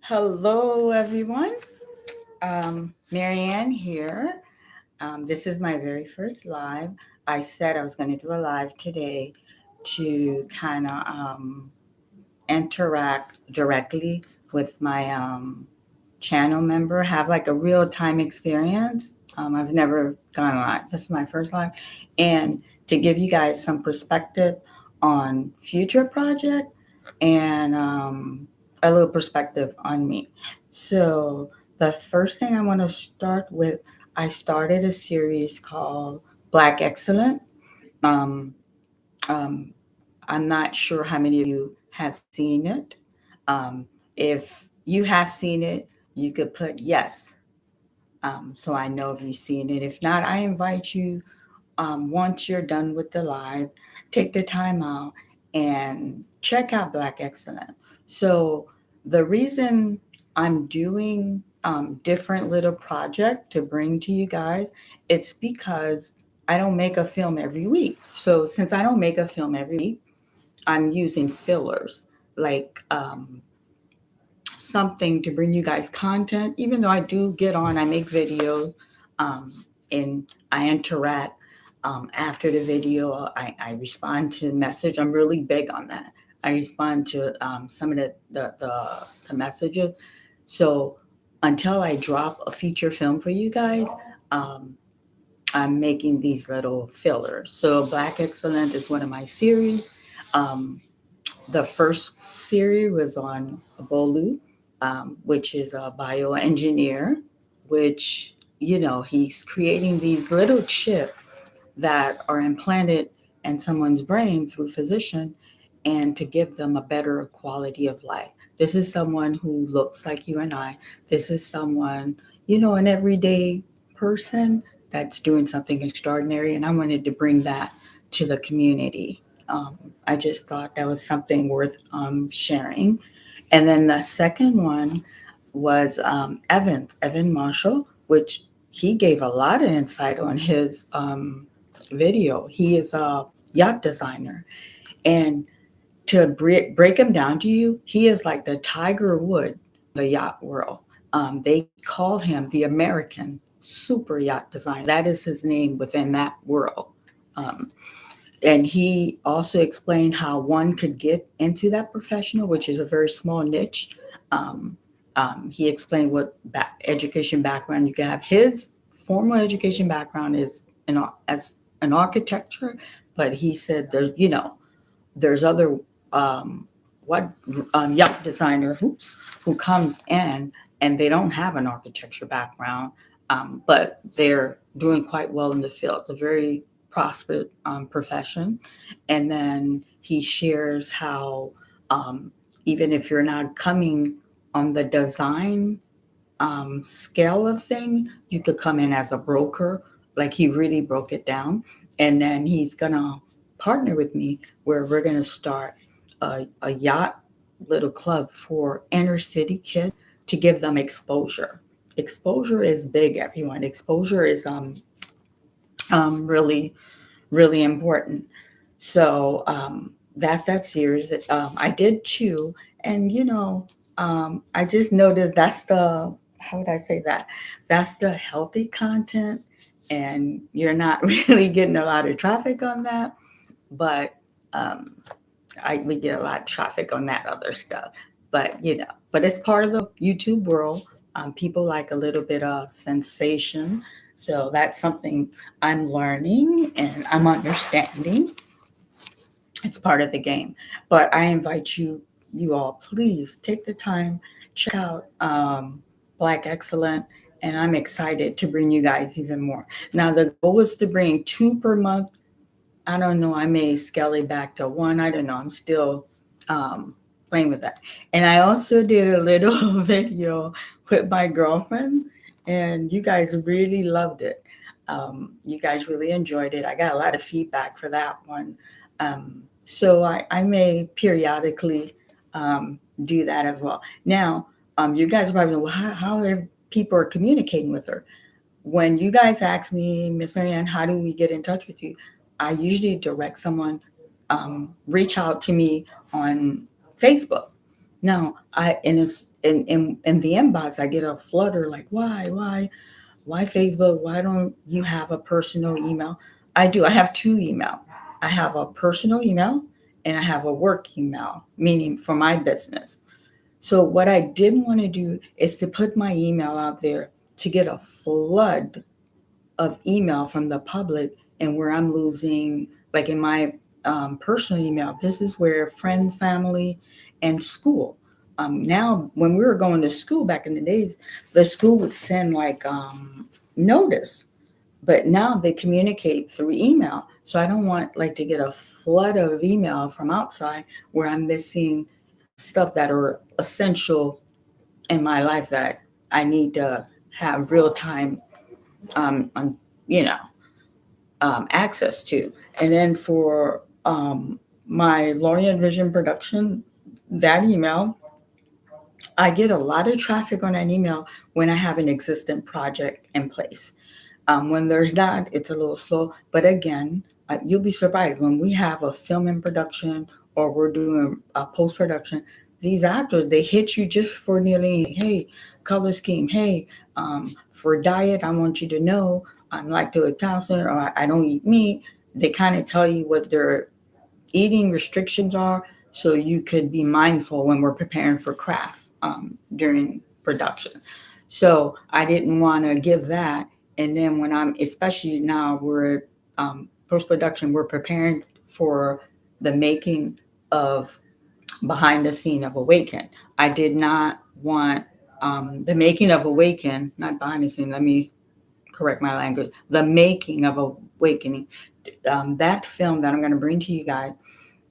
Hello, everyone. Marianne here. This is my very first live. I said I was going to do a live today to kind of interact directly with my channel member, have like a real time experience. I've never gone live. This is my first live. And to give you guys some perspective on future project and a little perspective on me. So the first thing I want to start with, I started a series called Black Excellent. Um, um, I'm not sure how many of you have seen it. If you have seen it, you could put yes. So I know if you've seen it. If not, I invite you, once you're done with the live, take the time out and check out Black Excellent. So the reason I'm doing different little project to bring to you guys, it's because I don't make a film every week. So since I don't make a film every week, I'm using fillers like something to bring you guys content. Even though I do get on, I make videos, um, and I interact after the video. I respond to the message. I'm really big on that. I respond to some of the messages. So until I drop a feature film for you guys, um, I'm making these little fillers. So Black Excellent is one of my series. Um, the first series was on Bolu, which is a bioengineer, which, he's creating these little chips that are implanted in someone's brain through physician and to give them a better quality of life. This is someone who looks like you and I. This is someone, an everyday person that's doing something extraordinary. And I wanted to bring that to the community. I just thought that was something worth sharing. And then the second one was Evan Marshall, which he gave a lot of insight on his video. He is a yacht designer. And to break him down to you, he is like the Tiger Wood, the yacht world. They call him the American super yacht designer. That is his name within that world. Um, and he also explained how one could get into that professional, which is a very small niche. Um, he explained what education background you can have. His formal education background is as an architecture, but he said there's other um, what young designer who comes in and they don't have an architecture background, but they're doing quite well in the field. It's a very prosperous profession. And then he shares how even if you're not coming on the design scale of thing, you could come in as a broker. Like he really broke it down. And then he's gonna partner with me where we're gonna start a yacht little club for inner city kids to give them exposure. Exposure is big, everyone. Exposure is really, really important. So that's that series that I did too. And I just noticed that's the how would I say that? That's the healthy content, and you're not really getting a lot of traffic on that. But um, we get a lot of traffic on that other stuff. But it's part of the YouTube world. People like a little bit of sensation, so that's something I'm learning and I'm understanding. It's part of the game. But I invite you all, please take the time, check out Black Excellent, and I'm excited to bring you guys even more. Now the goal is to bring two per month. I don't know. I may scale it back to one. I don't know. I'm still um, playing with that. And I also did a little video with my girlfriend, and you guys really loved it. You guys really enjoyed it. I got a lot of feedback for that one. So I may periodically do that as well. Now, you guys probably know, well, how are people are communicating with her? when you guys ask me, Miss Marianne, how do we get in touch with you? I usually direct someone, reach out to me on Facebook. Now, in the inbox, I get a flutter like, why Facebook? Why don't you have a personal email? I do. I have two email. I have a personal email and I have a work email, meaning for my business. So what I didn't want to do is to put my email out there to get a flood of email from the public, and where I'm losing, like in my personal email, this is where friends, family, and school. Now, when we were going to school back in the days, the school would send like notice, but now they communicate through email. So I don't want like to get a flood of email from outside where I'm missing stuff that are essential in my life that I need to have real time, on, you know, access to. And then for my Lorient Vision production, that email, I get a lot of traffic on that email when I have an existing project in place. When there's not, it's a little slow. But again, you'll be surprised when we have a film in production or we're doing a post production. These actors, they hit you just for nearly, hey, color scheme. Hey, for diet, I want you to know I'm lactose or I don't eat meat. They kind of tell you what their eating restrictions are so you could be mindful when we're preparing for craft during production. So I didn't want to give that. And then when I'm, especially now we're post production, we're preparing for the making of behind the scene of Awaken. I did not want the making of Awaken, not behind the scene. Let me correct my language. The making of Awakening. That film that I'm going to bring to you guys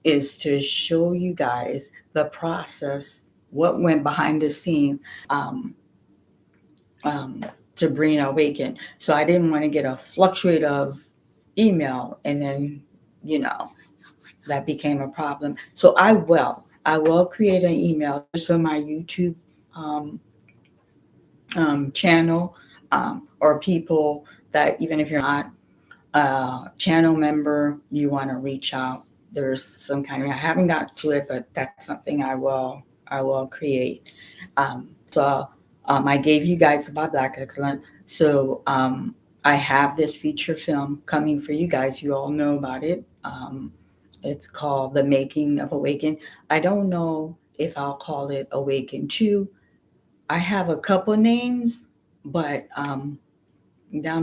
is to show you guys the process, what went behind the scene, um, um, to bring Awaken. So I didn't want to get a fluctuate of email and then, you know, that became a problem. So I will create an email just for my YouTube um, channel, or people that even if you're not a channel member, you want to reach out. There's some kind of, I haven't got to it, but that's something I will create. I gave you guys about Black Excellence. So I have this feature film coming for you guys. You all know about it. It's called The Making of Awaken. I don't know if I'll call it Awaken 2. I have a couple names, but down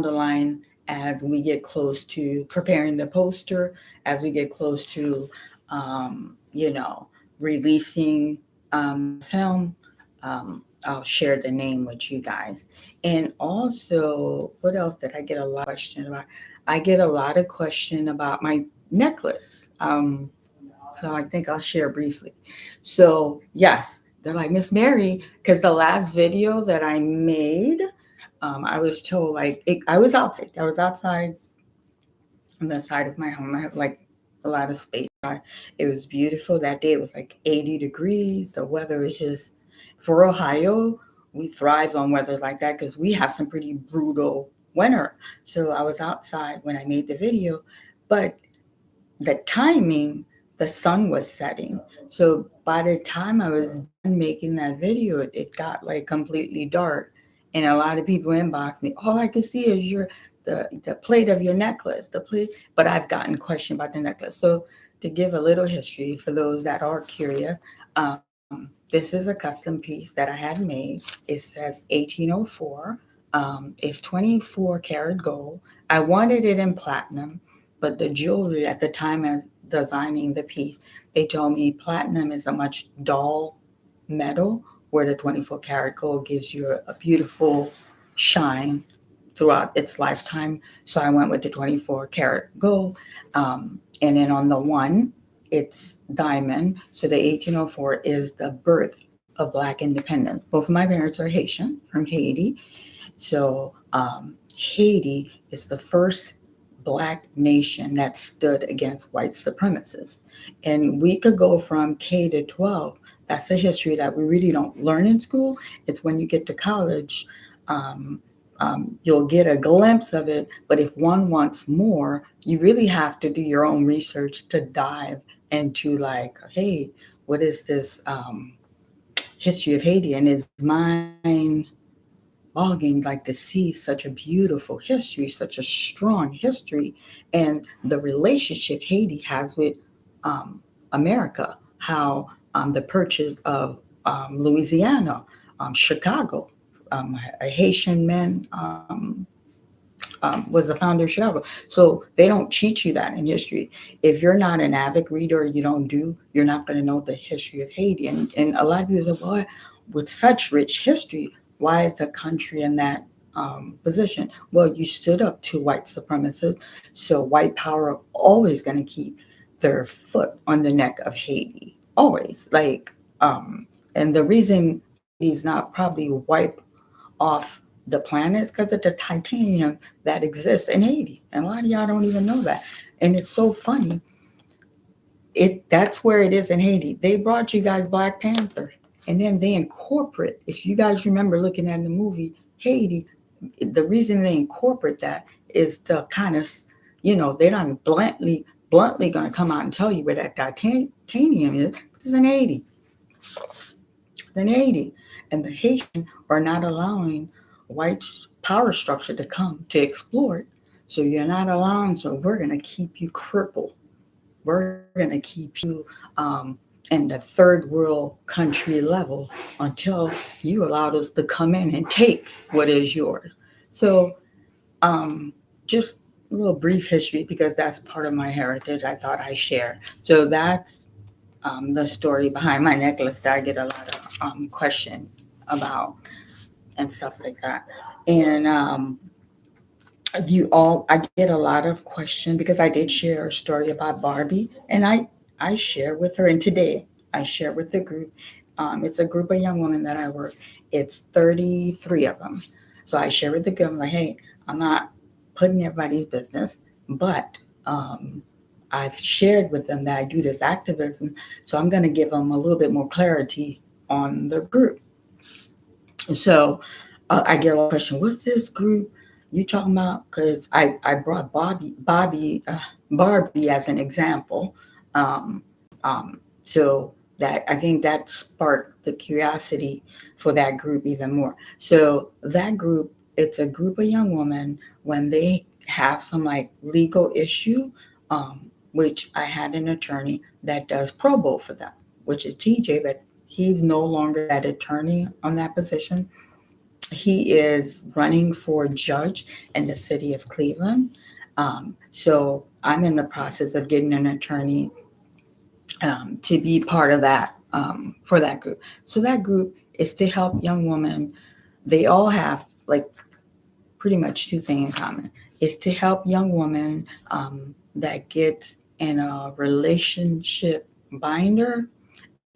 the line, as we get close to preparing the poster, as we get close to, you know, releasing film, I'll share the name with you guys. And also, what else did I get a lot of question about? I get a lot of question about my necklace. So I think I'll share briefly. So yes, they're like, Miss Mary, because the last video that I made, I was told like I was outside. I was outside on the side of my home. I have like a lot of space. It was beautiful that day. It was like 80 degrees. The weather is just, for Ohio, we thrive on weather like that because we have some pretty brutal winter. So I was outside when I made the video, but the timing, the sun was setting. So by the time I was done making that video, it got like completely dark. And a lot of people inbox me, all I can see is the plate of your necklace, the plate. But I've gotten questioned about the necklace. So to give a little history for those that are curious, this is a custom piece that I had made. It says 1804. It's 24 karat gold. I wanted it in platinum, but the jewelry at the time of designing the piece, they told me platinum is a much dull metal, where the 24 karat gold gives you a beautiful shine throughout its lifetime. So I went with the 24 karat gold. And then on the one, it's diamond. So the 1804 is the birth of Black independence. Both of my parents are Haitian, from Haiti. So Haiti is the first Black nation that stood against white supremacists. And we could go from K to 12. That's a history that we really don't learn in school. It's when you get to college, um, you'll get a glimpse of it. But if one wants more, you really have to do your own research to dive into, like, hey, what is this history of Haiti? And is mine bogging, like, to see such a beautiful history, such a strong history, and the relationship Haiti has with um, America, how the purchase of Louisiana, Chicago, a Haitian man was the founder of Chicago. So they don't teach you that in history. If you're not an avid reader, or you don't do, you're not going to know the history of Haiti. And a lot of people say, well, with such rich history, why is the country in that position? Well, you stood up to white supremacists, so white power are always going to keep their foot on the neck of Haiti, always. Like, and the reason Haiti's not probably wiped off the planet is because of the titanium that exists in Haiti, and a lot of y'all don't even know that. And it's so funny. That's where it is in Haiti. They brought you guys Black Panther, and then they incorporate. If you guys remember looking at the movie Haiti, the reason they incorporate that is to kind of, they're not bluntly going to come out and tell you where that titanium is. It's in Haiti. It's in Haiti, and the Haitian are not allowing white power structure to come to explore it. So you're not allowing. So we're going to keep you crippled. We're going to keep you in the third world country level until you allowed us to come in and take what is yours. So just a little brief history, because that's part of my heritage. I thought I share. So that's the story behind my necklace that I get a lot of question about and stuff like that. And I get a lot of question because I did share a story about Barbie, and I share with her. And today I share with the group. It's a group of young women that I work. It's 33 of them. So I share with the group, like, hey, I'm not putting everybody's business, but I've shared with them that I do this activism. So I'm going to give them a little bit more clarity on the group. So I get a lot of question. What's this group you talking about? Because I brought Barbie as an example. Um, so that I think that sparked the curiosity for that group even more. So that group, it's a group of young women when they have some like legal issue, um, which I had an attorney that does pro bono for them, which is TJ, but he's no longer that attorney on that position. He is running for judge in the city of Cleveland. So I'm in the process of getting an attorney to be part of that for that group. So that group is to help young women. They all have like pretty much two things in common. It's to help young women that get in a relationship binder,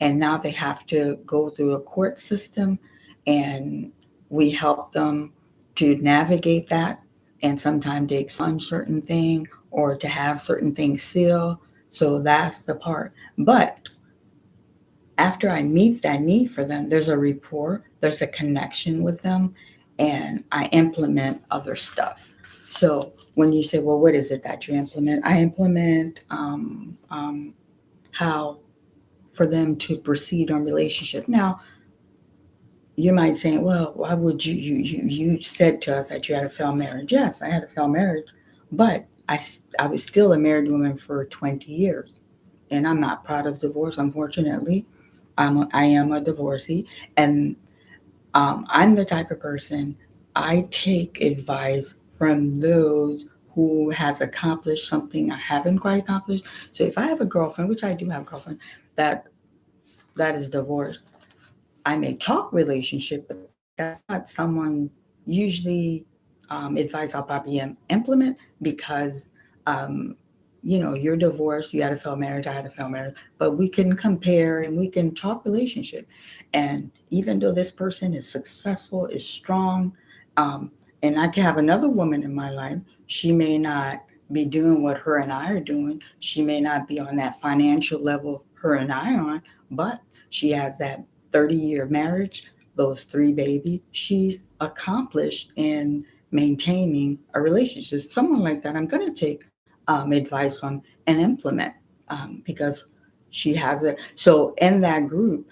and now they have to go through a court system, and we help them to navigate that, and sometimes they expunged certain thing or to have certain things sealed. So that's the part. But after I meet that need for them, there's a rapport, there's a connection with them, and I implement other stuff. So when you say, well, what is it that you implement? I implement how for them to proceed on relationship. Now, you might say, well, why would you said to us that you had a failed marriage. Yes, I had a failed marriage, but I was still a married woman for 20 years, and I'm not proud of divorce, unfortunately. I am a divorcee, and I'm the type of person, I take advice from those who has accomplished something I haven't quite accomplished. So if I have a girlfriend, which I do have a girlfriend, that that is divorced, I may talk relationship, but that's not someone usually advice I'll probably implement because you're divorced, you had a failed marriage, I had a failed marriage, but we can compare and we can talk relationship. And even though this person is successful, is strong, um, and I can have another woman in my life, she may not be doing what her and I are doing. She may not be on that financial level her and I are on, but she has that 30-year marriage those three babies, she's accomplished in maintaining a relationship. Someone like that, I'm going to take advice from and implement because she has it. So in that group,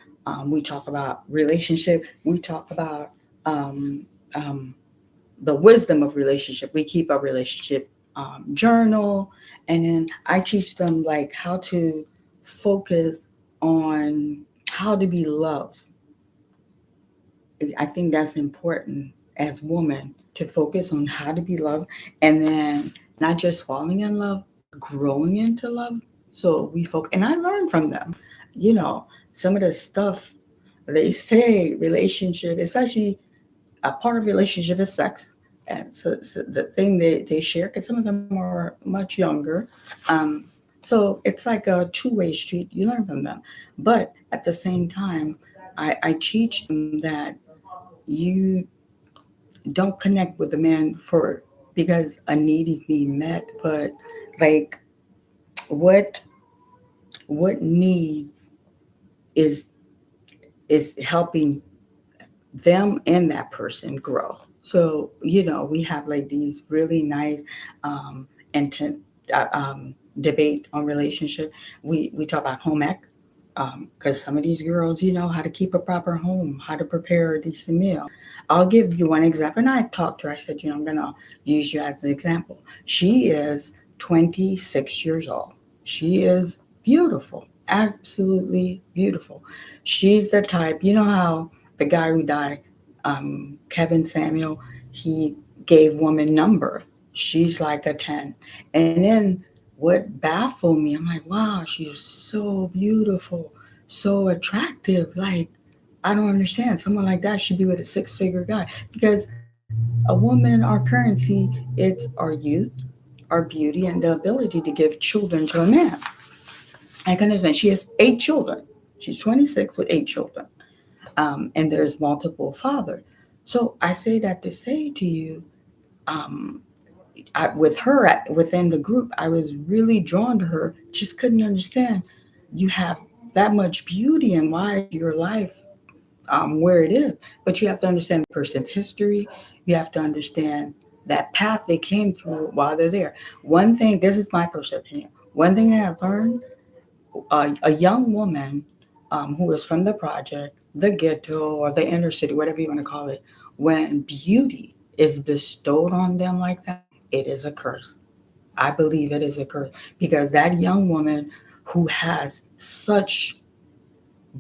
we talk about relationship. We talk about um, um, the wisdom of relationship. We keep a relationship journal, and then I teach them like how to focus on how to be loved. I think that's important as women to focus on how to be loved, and then not just falling in love, growing into love. So we focus, and I learn from them. You know, some of the stuff they say relationship, especially a part of relationship is sex. And so the thing they share, because some of them are much younger. Um, so it's like a two-way street. You learn from them. But at the same time, I teach them that you don't connect with a man for because a need is being met, but like what what need is is helping them and that person grow. So, we have like these really nice intent debate on relationship. We talk about home ec because some of these girls, how to keep a proper home, how to prepare a decent meal. I'll give you one example. And I talked to her, I said, I'm going to use you as an example. She is 26 years old. She is beautiful, absolutely beautiful. She's the type, how the guy who died, Kevin Samuel, he gave woman number. She's like a 10. And then what baffled me, I'm like, wow, she is so beautiful, so attractive. Like, I don't understand. Someone like that should be with a six-figure guy because a woman, our currency, it's our youth, our beauty, and the ability to give children to a man. I can understand. She has 8 children. She's 26 with 8 children, and there's multiple fathers. So I say that to say to you, um, with her within the group, I was really drawn to her. Just couldn't understand. You have that much beauty, and why is your life where it is? But you have to understand the person's history. You have to understand that path they came through while they're there. One thing, this is my personal opinion. One thing that I've learned, a young woman who is from the project, the ghetto, or the inner city, whatever you want to call it, when beauty is bestowed on them like that, it is a curse. I believe it is a curse because that young woman who has such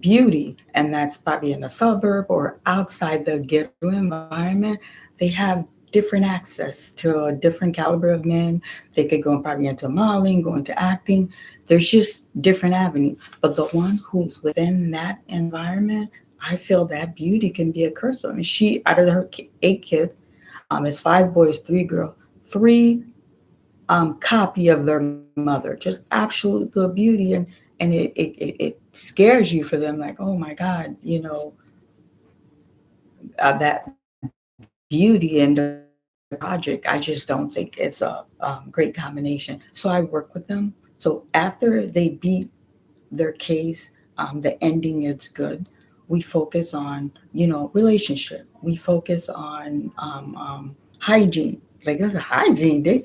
beauty, and that's probably in a suburb or outside the ghetto environment, they have different access to a different caliber of men. They could go probably into modeling, go into acting. There's just different avenues. But the one who's within that environment, I feel that beauty can be a curse. I mean, she, out of her 8 kids, it's 5 boys, 3 girls, three copy of their mother, just absolute the beauty, and it scares you for them, like, oh my God, that beauty and the project. I just don't think it's a great combination. So I work with them. So after they beat their case, the ending is good. We focus on, relationship. We focus on hygiene. Like, there's a hygiene.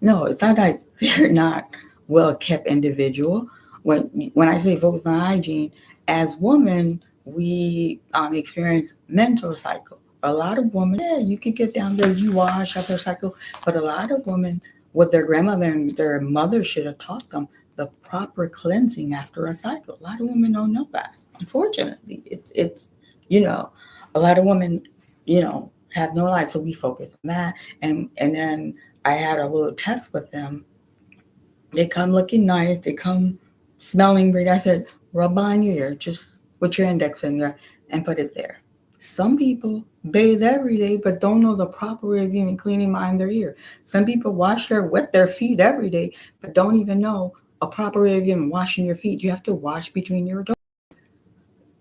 No, it's not that they're not well kept individual. When I say focus on hygiene, as women, we experience mental cycle. A lot of women, yeah, you could get down there, you wash after a cycle, but a lot of women, what their grandmother and their mother should have taught them, the proper cleansing after a cycle. A lot of women don't know that. Unfortunately, it's you know, a lot of women, have no life, so we focus on that, and then I had a little test with them. They come looking nice. They come smelling great. I said, rub on your ear, just with your index finger, and put it there. Some people bathe every day, but don't know the proper way of even cleaning behind their ear. Some people wet their feet every day, but don't even know a proper way of even washing your feet. You have to wash between your toes.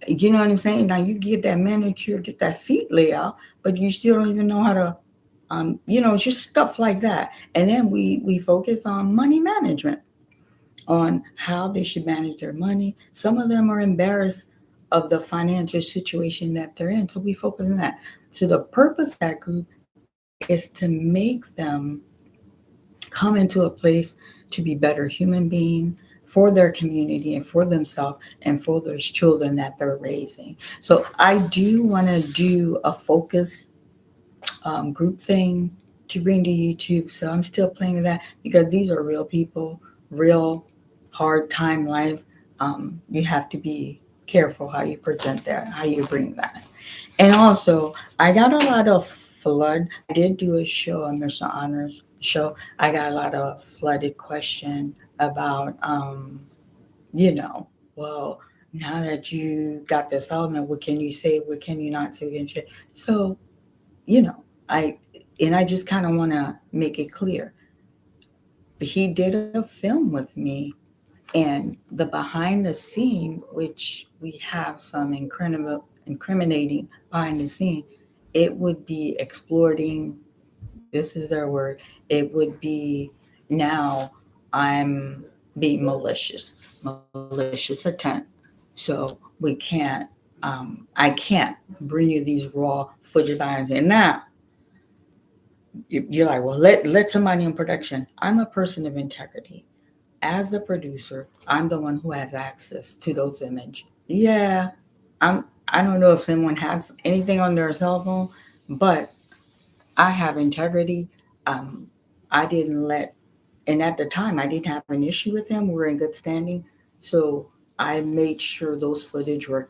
You know what I'm saying? Now you get that manicure, get that feet layout, but you still don't even know how to just stuff like that. And then we focus on money management, on how they should manage their money. Some of them are embarrassed of the financial situation that they're in. So we focus on that. So the purpose of that group is to make them come into a place to be better human being for their community and for themselves and for those children that they're raising. So I do want to do a focus group thing to bring to YouTube. So I'm still playing with that because these are real people, real hard time life. You have to be careful how you present that, how you bring that. And also, I got a lot of flood. I did do a show, a Mission Honors show. I got a lot of flooded question about, you know, well, now that you got this element, what can you say? What can you not say? What can you say? So, you know, I I just kind of want to make it clear. He did a film with me, and the behind the scene, which we have some incriminating behind the scene, it would be exploiting. This is their word. It would be now I'm being malicious intent. So we can't. I can't bring you these raw footage behind and now you're like, well, let somebody in production. I'm a person of integrity. As the producer, I'm the one who has access to those images. Yeah, I don't know if someone has anything on their cell phone, but I have integrity. Um, I didn't let, and at the time, I didn't have an issue with him. We were in good standing, so I made sure those footage were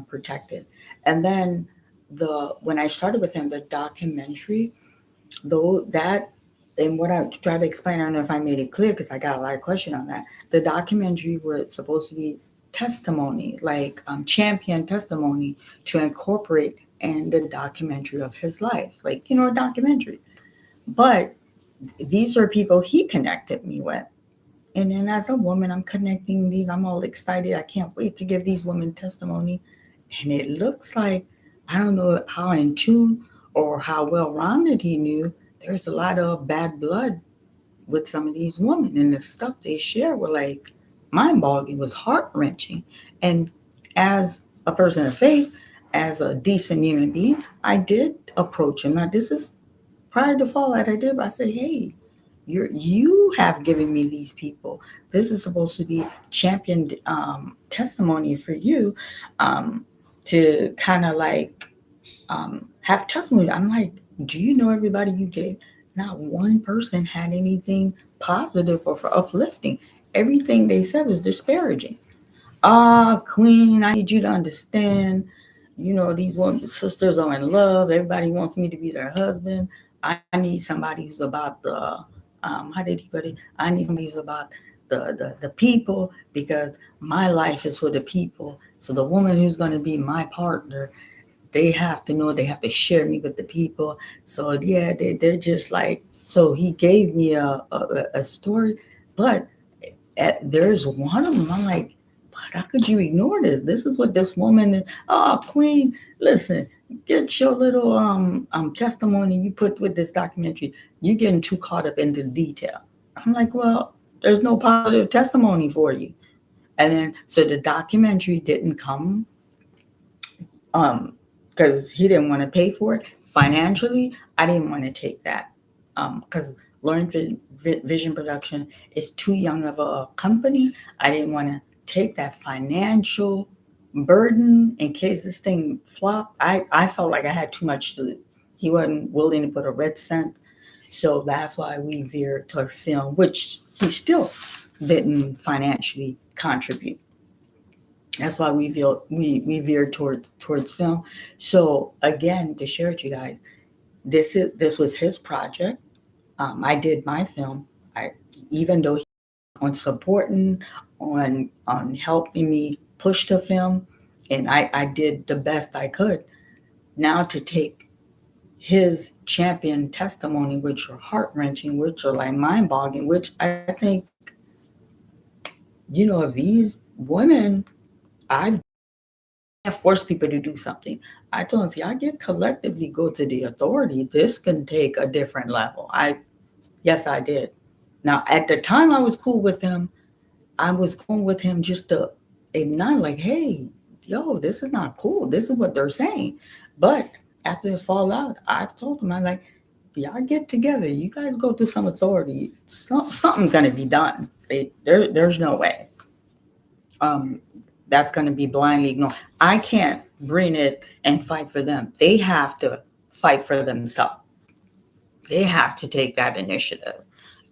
protected. And then when I started with him, the documentary, though that and what I try to explain, I don't know if I made it clear because I got a lot of question on that. The documentary was supposed to be testimony, like champion testimony to incorporate in the documentary of his life, like a documentary. But these are people he connected me with. And then as a woman, I'm connecting these. I'm all excited. I can't wait to give these women testimony. And it looks like, I don't know how in tune or how well rounded he knew, there's a lot of bad blood with some of these women. And the stuff they share were like mind boggling, was heart wrenching. And as a person of faith, as a decent human being, I did approach him. Now, this is prior to Fallout, I did. I said, hey, you have given me these people. This is supposed to be championed testimony for you, um, to kind of like have testimony. I'm like, do you know everybody you gave? Not one person had anything positive or for uplifting. Everything they said was disparaging. Ah, Queen, I need you to understand. These women, sisters are in love. Everybody wants me to be their husband. I need somebody who's about how did he put it? I need somebody who's about the people because my life is for the people. So the woman who's going to be my partner, they have to know they have to share me with the people. So yeah, they're just like, so he gave me a story, but there's one of them. I'm like, but how could you ignore this? This is what this woman is. Oh, Queen, listen, get your little testimony you put with this documentary. You're getting too caught up into the detail. I'm like, well, there's no positive testimony for you. And then so the documentary didn't come um because he didn't want to pay for it financially. I didn't want to take that because Learn Vision Production is too young of a company. I didn't want to take that financial burden in case this thing flopped. I felt like I had too much to lose. He wasn't willing to put a red cent, so that's why we veered toward film, which he still didn't financially contribute. That's why we veered towards film. So again, to share with you guys, this was his project. I did my film. I Even though he on supporting, on helping me push the film, and I did the best I could. Now to take his champion testimony, which are heart wrenching, which are like mind boggling, which I think, these women, I force people to do something. I told him, if y'all get collectively go to the authority, this can take a different level. Yes, I did. Now, at the time I was cool with him, I was going with him just to ignite, like, hey, yo, this is not cool. This is what they're saying. But after the fallout, I've told them, I'm like, y'all get together. You guys go to some authority. Something's gonna be done. There's no way. Um, that's gonna be blindly ignored. I can't bring it and fight for them. They have to fight for themselves. They have to take that initiative.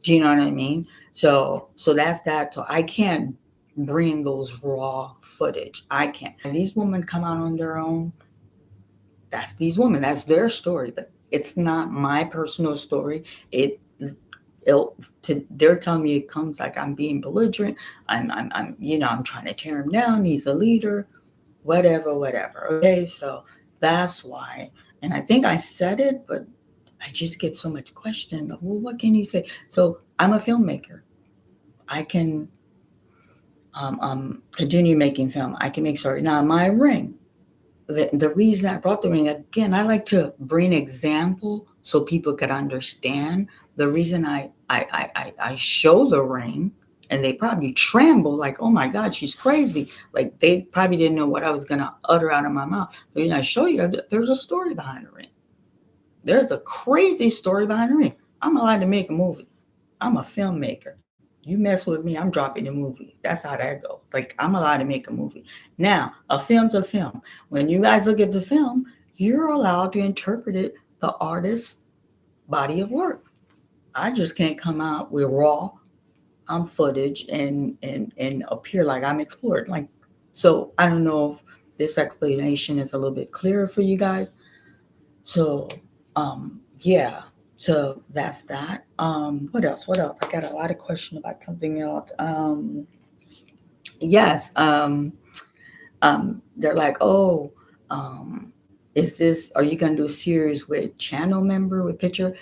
Do you know what I mean? So that's that. So I can't bring those raw footage. I can't. And these women come out on their own. That's these women. That's their story. But it's not my personal story. It they're telling me it comes like I'm being belligerent. I'm trying to tear him down. He's a leader, whatever. Okay, so that's why. And I think I said it, but I just get so much question. Well, what can you say? So I'm a filmmaker. I can continue making film. I can make story. Now my ring. The reason I brought the ring again, I like to bring example so people could understand. The reason I show the ring, and they probably tremble like, oh my God, she's crazy. Like they probably didn't know what I was gonna utter out of my mouth. The reason I show you, there's a story behind the ring. There's a crazy story behind the ring. I'm allowed to make a movie. I'm a filmmaker. You mess with me, I'm dropping the movie. That's how that goes. Like I'm allowed to make a movie. Now, a film's a film. When you guys look at the film, you're allowed to interpret it the artist's body of work. I just can't come out with raw footage and appear like I'm explored. Like so I don't know if this explanation is a little bit clearer for you guys. So yeah. So that's that. What else? What else? I got a lot of questions about something else. Yes. They're like, oh, is this? Are you gonna do a series with channel member with picture?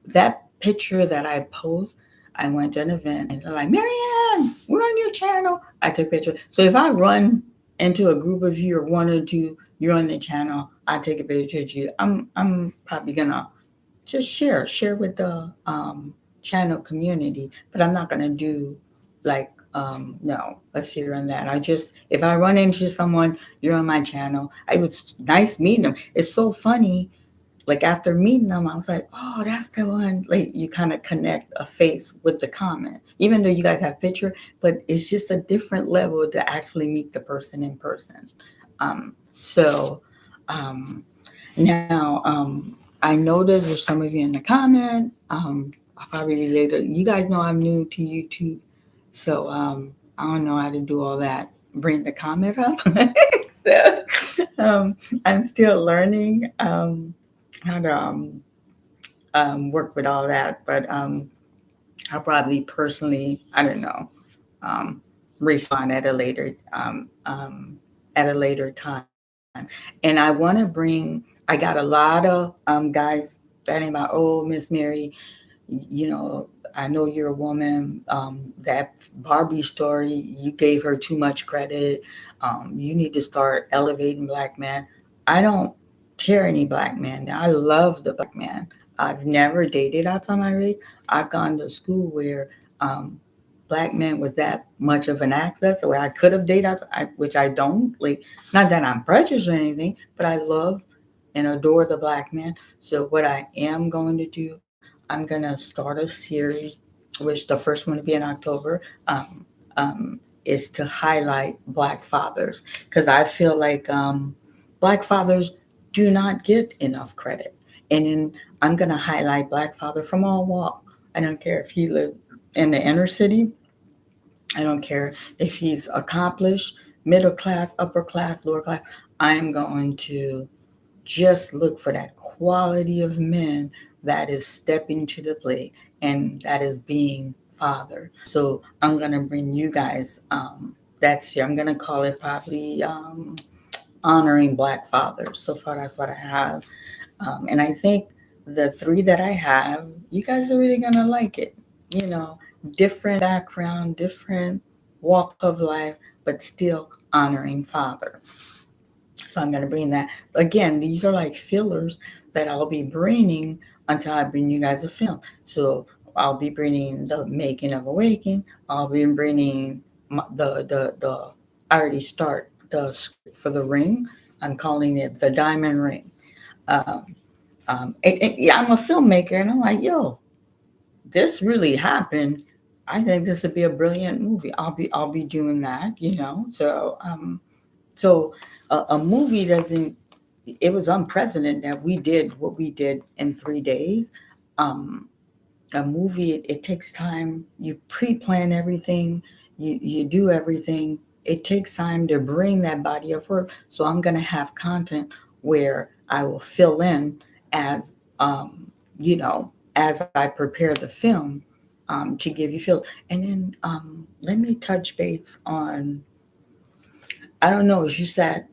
That picture that I post, I went to an event and they're like, Marianne, we're on your channel. I took a picture. So if I run into a group of you or one or two, you're on the channel, I take a picture of you. I'm probably gonna just share with the channel community, but I'm not gonna do like no, let's hear on that. I just if I run into someone, you're on my channel. I was nice meeting them. It's so funny. Like after meeting them, I was like, oh, that's the one. Like you kind of connect a face with the comment, even though you guys have picture, but it's just a different level to actually meet the person in person. So now I noticed there's some of you in the comment. I'll probably be later. You guys know I'm new to YouTube, so I don't know how to do all that. Bring the comment up. So, I'm still learning how to work with all that, but I'll probably personally, I don't know, um, respond at a later time. And I want to bring. I got a lot of guys saying about, oh, Miss Mary, I know you're a woman. That Barbie story, you gave her too much credit. You need to start elevating black men. I don't tear any black man down. I love the black man. I've never dated outside my race. I've gone to school where black men was that much of an access where I could have dated, which I don't. Like, not that I'm prejudiced or anything, but I love and adore the black man. So what I am going to do, I'm going to start a series, which the first one to be in October, is to highlight black fathers because I feel like black fathers do not get enough credit. And then I'm going to highlight black father from all walk. I don't care if he lives in the inner city. I don't care if he's accomplished, middle class, upper class, lower class. I'm going to just look for that quality of men that is stepping to the plate and that is being father. So I'm going to bring you guys, that's here. I'm going to call it probably honoring black fathers. So far, that's what I have. And I think the three that I have, you guys are really going to like it. Different background, different walk of life, but still honoring father. So I'm going to bring that. Again, these are like fillers that I'll be bringing until I bring you guys a film. So I'll be bringing the making of Awaken. I'll be bringing I already start the script for The Ring. I'm calling it The Diamond Ring. Um, yeah, I'm a filmmaker, and I'm like, yo, this really happened. I think this would be a brilliant movie. I'll be doing that, you know. So a movie doesn't. It was unprecedented that we did what we did in 3 days. Um, a movie, it takes time. You pre-plan everything. You do everything. It takes time to bring that body of work. So I'm gonna have content where I will fill in as um, as I prepare the film to give you feel. And then let me touch base on. I don't know, as you said,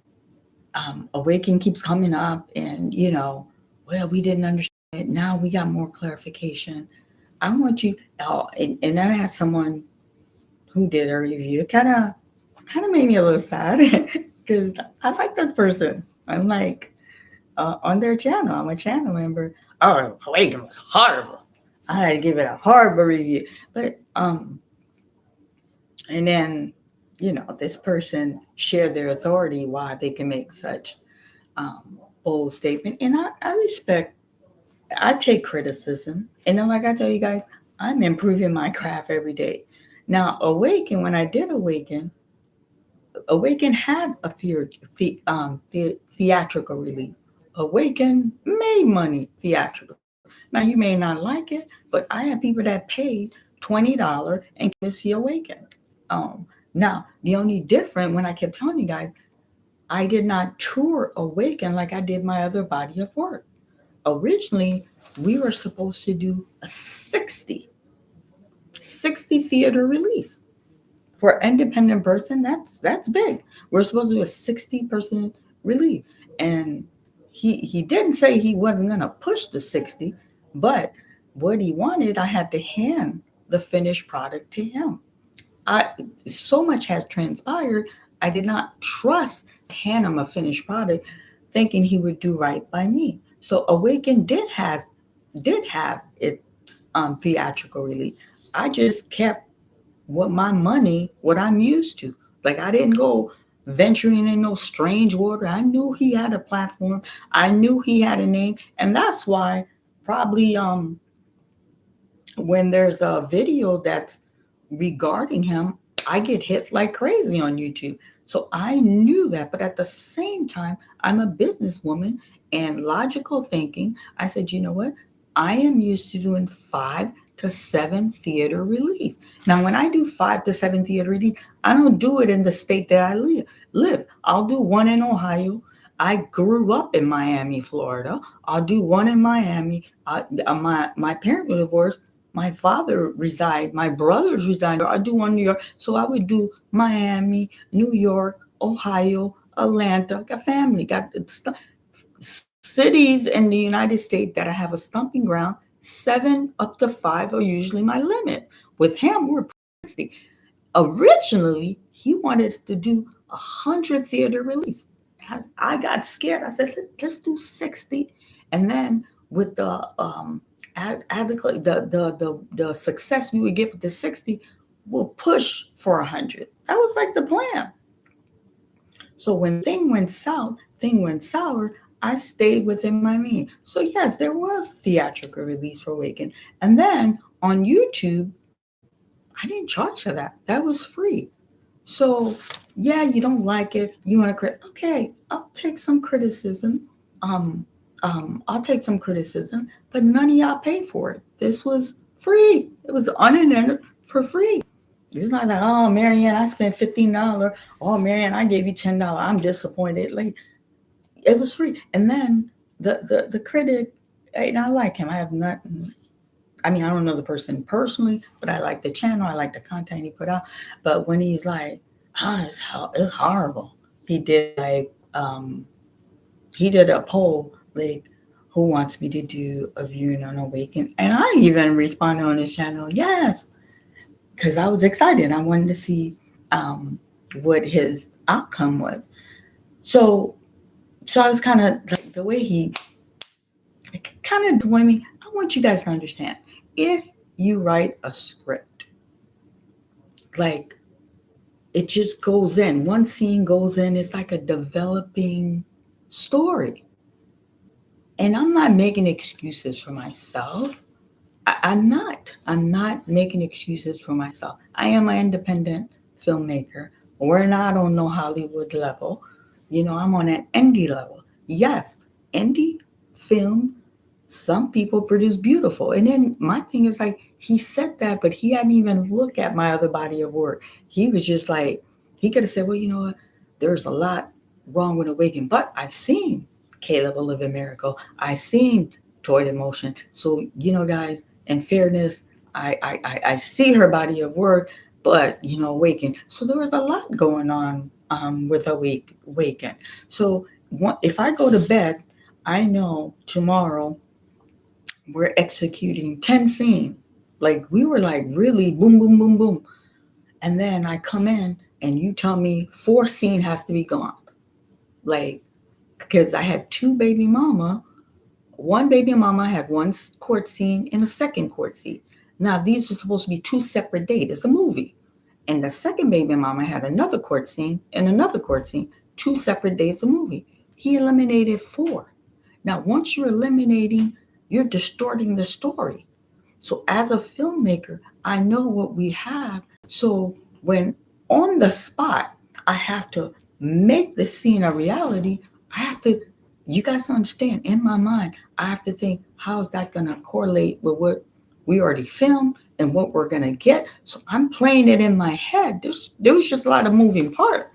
Awaken keeps coming up, and well, we didn't understand it. Now we got more clarification. I want you, and then I had someone who did a review. Kind of made me a little sad because I like that person. I'm like on their channel. I'm a channel member. Oh, Awaken was horrible. I had to give it a horrible review. But and then this person shared their authority why they can make such um, bold statement, and I respect. I take criticism, and then like I tell you guys, I'm improving my craft every day. Now, Awaken, when I did Awaken had a theatrical release. Awaken made money theatrical. Now you may not like it, but I have people that paid $20 and can see Awaken. Now the only different when I kept telling you guys, I did not tour Awaken like I did my other body of work. Originally, we were supposed to do a 60 theater release. For an independent person, that's big. We're supposed to do a 60% release. And he didn't say he wasn't gonna push the 60, but what he wanted, I had to hand the finished product to him. I So much has transpired. I did not trust to hand him a finished product, thinking he would do right by me. So Awaken did have its theatrical release. I just kept what I'm used to. Like I didn't go venturing in no strange water. I knew he had a platform. I knew he had a name, and that's why probably when there's a video that's regarding him, I get hit like crazy on YouTube. So I knew that, but at the same time, I'm a businesswoman and logical thinking. I said, you know what? I am used to doing 5 to 7 theater release. Now, when I do 5 to 7 theater release, I don't do it in the state that I live. I'll do one in Ohio. I grew up in Miami, Florida. I'll do one in Miami. My parents were divorced. My father reside, my brothers reside. I do one in New York, so I would do Miami, New York, Ohio, Atlanta. Got family, got cities in the United States that I have a stumping ground. 7 up to 5 are usually my limit. With him, we're 60. Originally, he wanted to do 100 theater release. I got scared. I said, let's do 60, and then with the adequate the success we would get with the 60, we'll push for 100. That was like the plan. So when thing went sour, I stayed within my means. So yes, there was theatrical release for Awaken. And then on YouTube, I didn't charge for that. That was free. So yeah, you don't like it. You want to okay, I'll take some criticism. Um, I'll take some criticism, but none of y'all paid for it. This was free. It was unedited for free. It's not like, oh, Marianne, I spent $15. Oh, Marianne, I gave you $10. I'm disappointed. Like it was free. And then the critic, and I like him. I have nothing. I mean, I don't know the person personally, but I like the channel. I like the content he put out. But when he's like, it's horrible. He did like he did a poll like who wants me to do a viewing on Awaken, and I even responded on his channel, yes, because I was excited. I wanted to see what his outcome was. So I was kind of like the way he kind of doing me. I want you guys to understand if you write a script, like it just goes in. One scene goes in, it's like a developing story. And I'm not making excuses for myself. I'm not. I'm not making excuses for myself. I am an independent filmmaker. We're not on no Hollywood level. I'm on an indie level. Yes, indie film, some people produce beautiful. And then my thing is like, he said that, but he hadn't even looked at my other body of work. He was just like, he could have said, well, you know what? There's a lot wrong with Awaken, but I've seen Caleb A Living Miracle. I've seen Toy in Motion. So, guys, in fairness, I see her body of work, but, Awaken. So there was a lot going on with Awaken. So if I go to bed, I know tomorrow we're executing 10 scenes. Like we were like really boom, boom, boom, boom. And then I come in and you tell me 4 scene has to be gone. Like, because I had 2 baby mama. One baby mama had 1 court scene and a second court scene. Now these are supposed to be 2 separate dates. It's a movie. And the second baby mama had another court scene and another court scene. 2 separate days of movie. He eliminated 4. Now, once you're eliminating, you're distorting the story. So as a filmmaker, I know what we have. So when on the spot, I have to make the scene a reality, you guys understand, in my mind, I have to think, how is that going to correlate with what we already filmed and what we're going to get? So I'm playing it in my head. There was just a lot of moving part.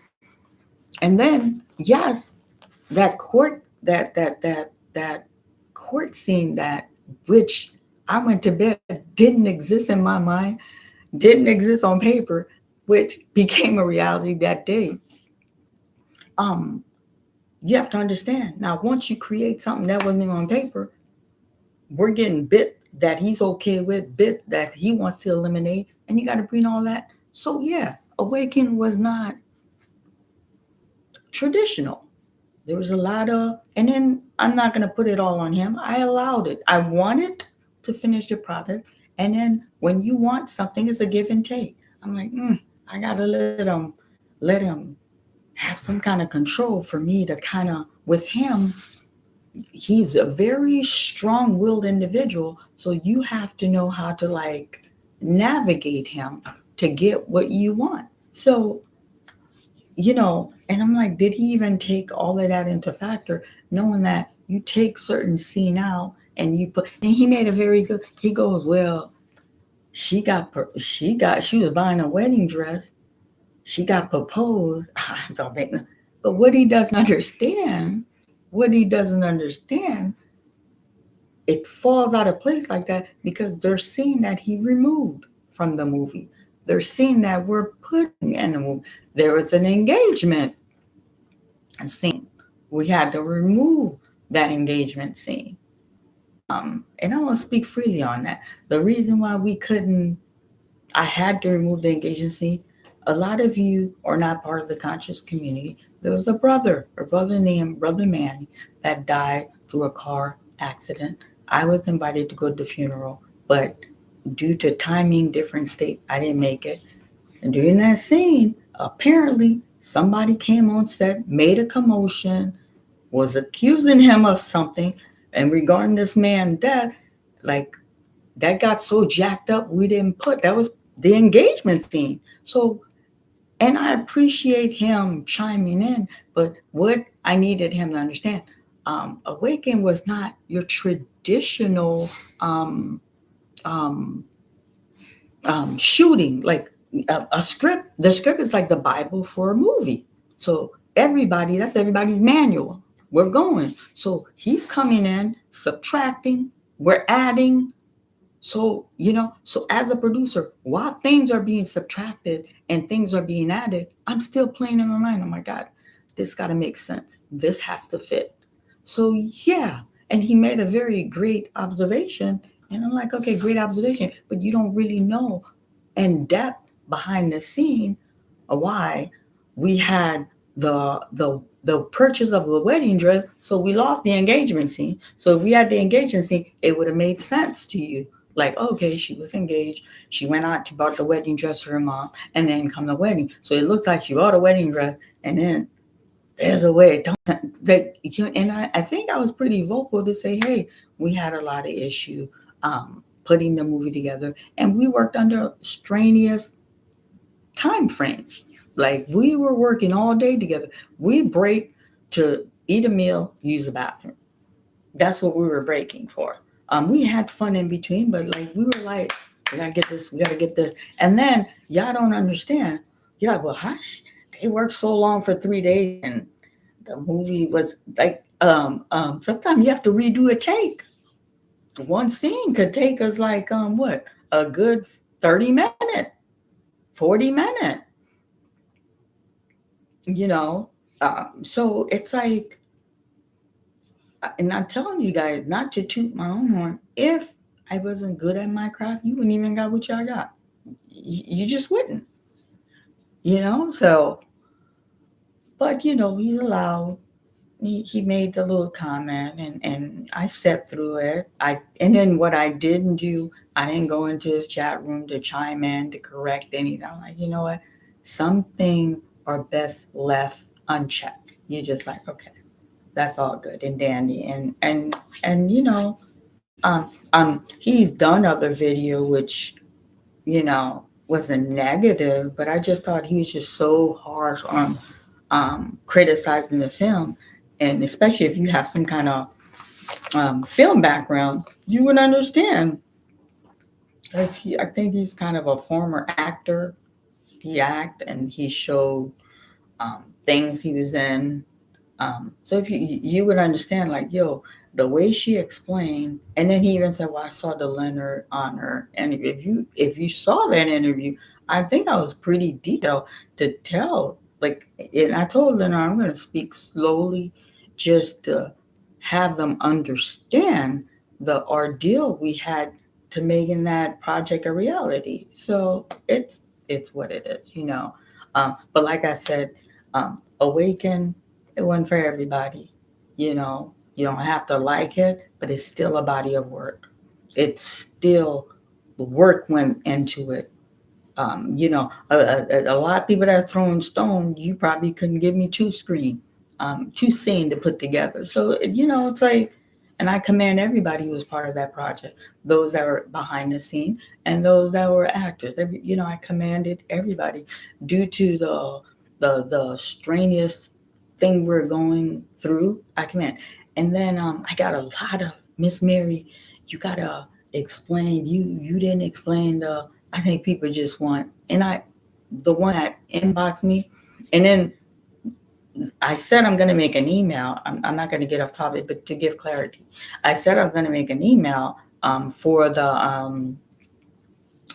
And then, yes, that court scene that which I went to bed didn't exist in my mind, didn't exist on paper, which became a reality that day. You have to understand. Now, once you create something that wasn't on paper, we're getting bit that he's okay with, bit that he wants to eliminate, and you got to bring all that. So yeah, Awaken was not traditional. There was a lot of, and then I'm not going to put it all on him. I allowed it. I wanted to finish the product. And then when you want something, it's a give and take. I'm like, I got to let him have some kind of control for me to kind of, with him, he's a very strong-willed individual. So you have to know how to like navigate him to get what you want. So, and I'm like, did he even take all of that into factor, knowing that you take certain scene out and you put, and he made a very good, he goes, well, she was buying a wedding dress. She got proposed. But what he doesn't understand, it falls out of place like that because they're seeing that he removed from the movie. They're seeing that we're putting in the movie. There was an engagement scene. We had to remove that engagement scene. And I want to speak freely on that. The reason why I had to remove the engagement scene, a lot of you are not part of the conscious community. There was a brother named Brother Manny that died through a car accident. I was invited to go to the funeral, but due to timing, different state, I didn't make it. And during that scene, apparently somebody came on set, made a commotion, was accusing him of something, and regarding this man's death, like that got so jacked up, that was the engagement scene. So, and I appreciate him chiming in, but what I needed him to understand, Awaken was not your traditional shooting, like a script. The script is like the Bible for a movie. So that's everybody's manual. We're going. So he's coming in, subtracting, we're adding. So, so as a producer, while things are being subtracted and things are being added, I'm still playing in my mind, oh my God, this got to make sense. This has to fit. So yeah, and he made a very great observation. And I'm like, okay, great observation, but you don't really know in depth behind the scene why we had the purchase of the wedding dress. So we lost the engagement scene. So if we had the engagement scene, it would have made sense to you. Like, okay, she was engaged. She went out, she bought the wedding dress for her mom, and then come the wedding. So it looked like she bought a wedding dress, and then there's a way. That and I think I was pretty vocal to say, hey, we had a lot of issue putting the movie together, and we worked under strenuous time frames. Like we were working all day together. We break to eat a meal, use the bathroom. That's what we were breaking for. We had fun in between, but like we were like, we gotta get this, we gotta get this, and then y'all don't understand. You're like, well, hush. They worked so long for 3 days, and the movie was like, sometimes you have to redo a take. One scene could take us like, what, a good 30 minute, 40 minute, you know. So it's like, and I'm telling you guys, not to toot my own horn, if I wasn't good at my craft, you wouldn't even got what y'all got. You just wouldn't, you know? So, but he's allowed. He made the little comment, and I sat through it. And then what I didn't do, I didn't go into his chat room to chime in to correct anything. I'm like, you know what? Some things are best left unchecked. You're just like, okay, that's all good and dandy. And he's done other video which wasn't negative, but I just thought he was just so harsh on criticizing the film. And especially if you have some kind of film background, you would understand. I think he's kind of a former actor. He acted and he showed things he was in. So if you would understand, like, yo, the way she explained, and then he even said, "Well, I saw the Leonard Honor," and if you saw that interview, I think I was pretty detailed to tell. Like, and I told Leonard, I'm going to speak slowly, just to have them understand the ordeal we had to making that project a reality. So it's what it is. But like I said, Awaken, it wasn't for everybody. You don't have to like it, but it's still a body of work. It's still work went into it. A lot of people that are throwing stones, you probably couldn't give me two scene to put together. So it's like, and I commend everybody who was part of that project, those that were behind the scene and those that were actors. I commanded everybody due to the strenuous thing we're going through. I commend. And then I got a lot of, Miss Mary, you gotta explain. You didn't explain the. I think people just want, and the one that inboxed me, and then I said I'm going to make an email. I'm not going to get off topic, but to give clarity, I said I was going to make an email for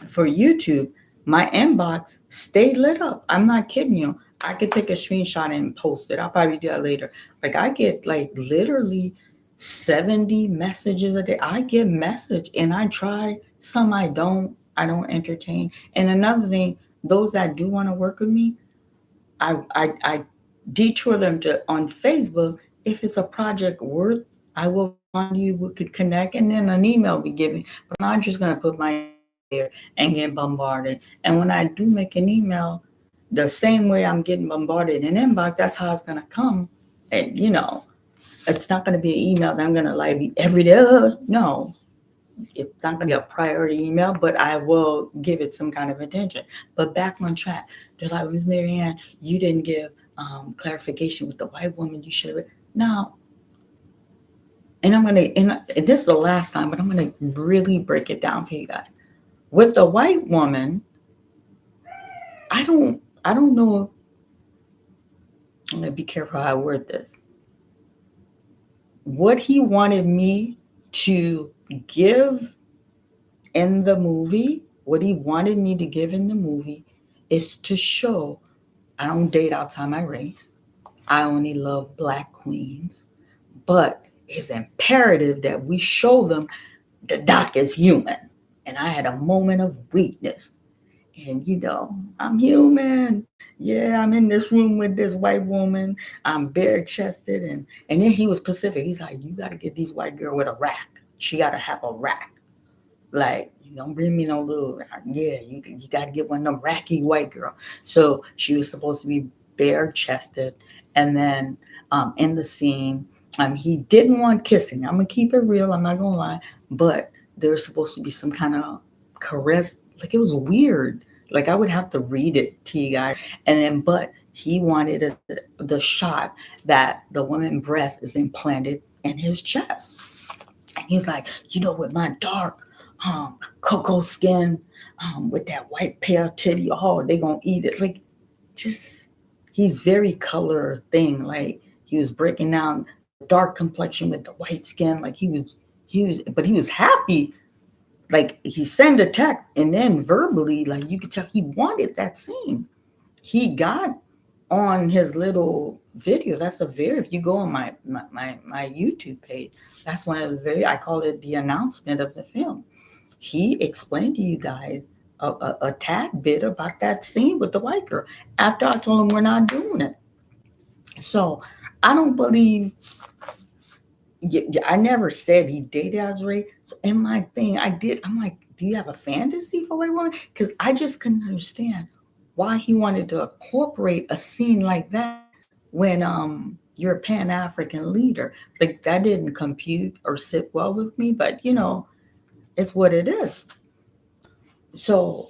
YouTube. My inbox stayed lit up. I'm not kidding you. I could take a screenshot and post it. I'll probably do that later. Like, I get like literally 70 messages a day. I get message, and I try. Some I don't. I don't entertain. And another thing, those that do want to work with me, I detour them to on Facebook. If it's a project worth, I will respond to you. We could connect, and then an email be given. But I'm not just gonna put my there and get bombarded. And when I do make an email, the same way I'm getting bombarded in inbox, that's how it's gonna come. And it's not gonna be an email that I'm gonna like every day. No, it's not going to be a priority email, but I will give it some kind of attention. But back on track, they're like, Ms. Marianne, you didn't give clarification with the white woman. You should have. Now, and I'm going to, and this is the last time, but I'm going to really break it down for you guys. With the white woman, I don't know. I'm going to be careful how I word this. What he wanted me to give in the movie, what he wanted me to give in the movie is to show I don't date outside my race. I only love Black queens. But it's imperative that we show them the Doc is human. And I had a moment of weakness. And I'm human. Yeah, I'm in this room with this white woman. I'm bare chested. And then he was Pacific. He's like, you got to get these white girl with a rack. She got to have a rack. Like, you don't bring me no little, yeah, you got to get one of them racky white girl. So she was supposed to be bare chested. And then in the scene, he didn't want kissing. I'm going to keep it real. I'm not going to lie. But there was supposed to be some kind of caress. Like, it was weird. Like, I would have to read it to you guys. And then, but he wanted the shot that the woman's breast is implanted in his chest. And he's like, with my dark cocoa skin, with that white pale titty, oh, they gonna eat it. Like, just he's very color thing. Like, he was breaking down the dark complexion with the white skin. Like, but he was happy. Like, he sent a text, and then verbally, like, you could tell he wanted that scene. He got on his little video. That's the very, if you go on my YouTube page, that's one of the I call it the announcement of the film. He explained to you guys a tad bit about that scene with the white girl after I told him we're not doing it. So I don't believe, I never said he dated Azrae. So in my thing, I'm like, do you have a fantasy for white woman? Because I just couldn't understand why he wanted to incorporate a scene like that when you're a Pan-African leader. Like, that didn't compute or sit well with me, but it's what it is. So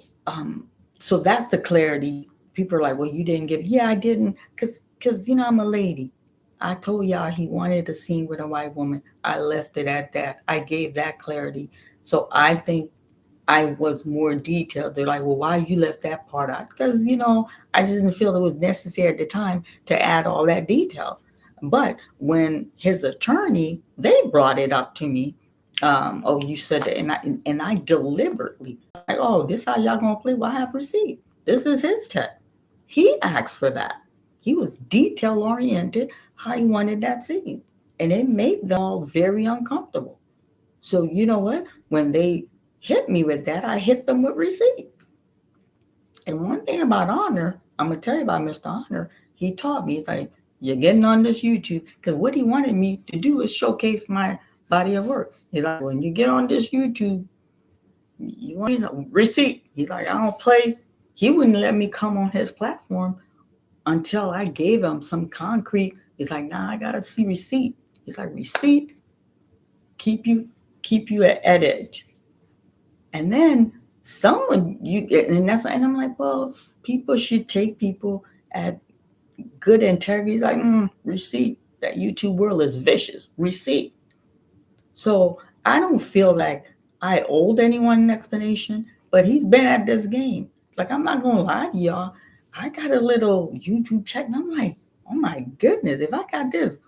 so that's the clarity. People are like, well, you didn't give. Yeah, I didn't, because I'm a lady. I told y'all he wanted a scene with a white woman. I left it at that. I gave that clarity. So I think I was more detailed. They're like, well, why you left that part out? Because, I just didn't feel it was necessary at the time to add all that detail. But when his attorney, they brought it up to me. Oh, you said that, and I deliberately, like, oh, this how y'all gonna play? Well, I have receipt. This is his tech. He asked for that. He was detail oriented how he wanted that scene, and it made them all very uncomfortable. So you know what? When they hit me with that, I hit them with receipt. And one thing about Honor, I'm gonna tell you about Mr. Honor. He taught me, he's like, you're getting on this YouTube, because what he wanted me to do is showcase my body of work. He's like, when you get on this YouTube, you want receipt. He's like, I don't play. He wouldn't let me come on his platform until I gave him some concrete. He's like, nah, I gotta see receipt. He's like, receipt, keep you at edge. And then someone and I'm like, well, people should take people at good integrity. He's like, receipt. That YouTube world is vicious. Receipt. So I don't feel like I owed anyone an explanation, but he's been at this game. Like, I'm not gonna lie to y'all. I got a little YouTube check, and I'm like, oh my goodness, if I got this,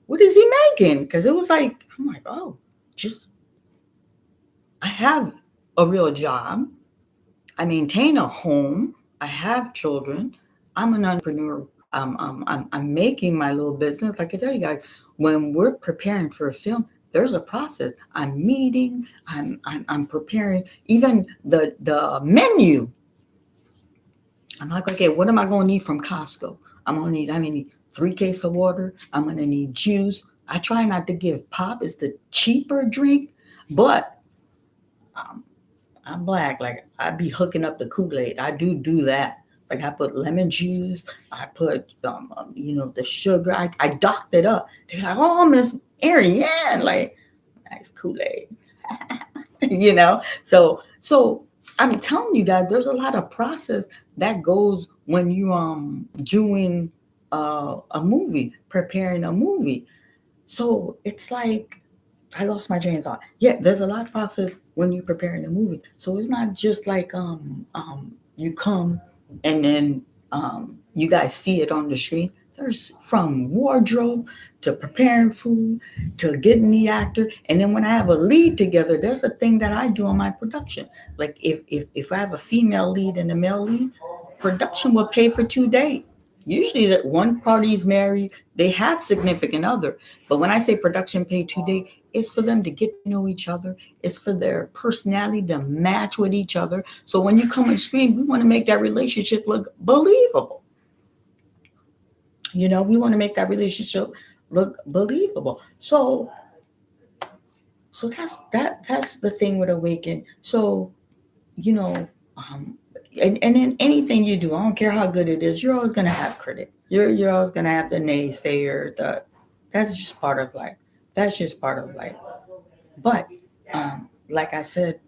what is he making? Because it was like, I'm like, oh, just I have a real job. I maintain a home. I have children. I'm an entrepreneur. I'm making my little business. Like I tell you guys, when we're preparing for a film, there's a process. I'm meeting. I'm preparing. Even the menu. I'm like, okay, what am I going to need from Costco? I'm gonna need 3 cases of water. I'm gonna need juice. I try not to give pop. It's the cheaper drink, but I'm black. Like, I be hooking up the Kool-Aid. I do that. Like, I put lemon juice. I put the sugar. I docked it up. They're like, oh, Miss Ariane, like, nice Kool-Aid. So I'm telling you guys, there's a lot of process that goes when you doing a movie, preparing a movie. So it's like, I lost my train of thought. Yeah, there's a lot of process when you're preparing a movie. So it's not just like you come and then you guys see it on the screen. There's from wardrobe to preparing food to getting the actor. And then when I have a lead together, there's a thing that I do on my production. Like, if I have a female lead and a male lead, production will pay for 2 days. Usually that one party is married, they have significant other. But when I say production pay 2 days, it's for them to get to know each other. It's for their personality to match with each other. So when you come on screen, we want to make that relationship look believable. We want to make that relationship look believable. So So that's the thing with Awaken. So, you know, um, and in anything you do, I don't care how good it is, you're always gonna have critic. You're always gonna have the naysayer. That's just part of life. That's just part of life. But like I said,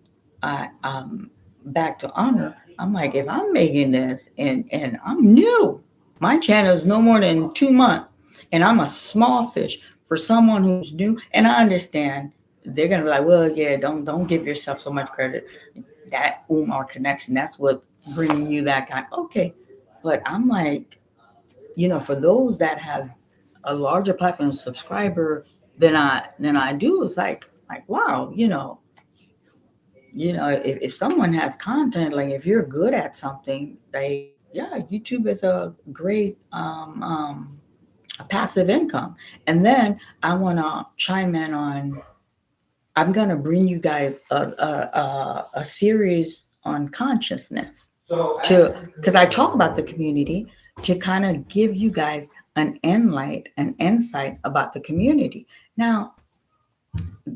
I back to honor. I'm like, if I'm making this and I'm new, my channel is no more than 2 months, and I'm a small fish for someone who's new. And I understand they're gonna be like, well, yeah, don't give yourself so much credit. That Umar connection, that's what bringing you that kind. Okay, but I'm like, for those that have a larger platform subscriber than I do, it's like wow, if someone has content, like if you're good at something, like yeah, YouTube is a great a passive income. And then I want to chime in on. I'm gonna bring you guys a series on consciousness to because I talk about the community to kind of give you guys an insight about the community. Now,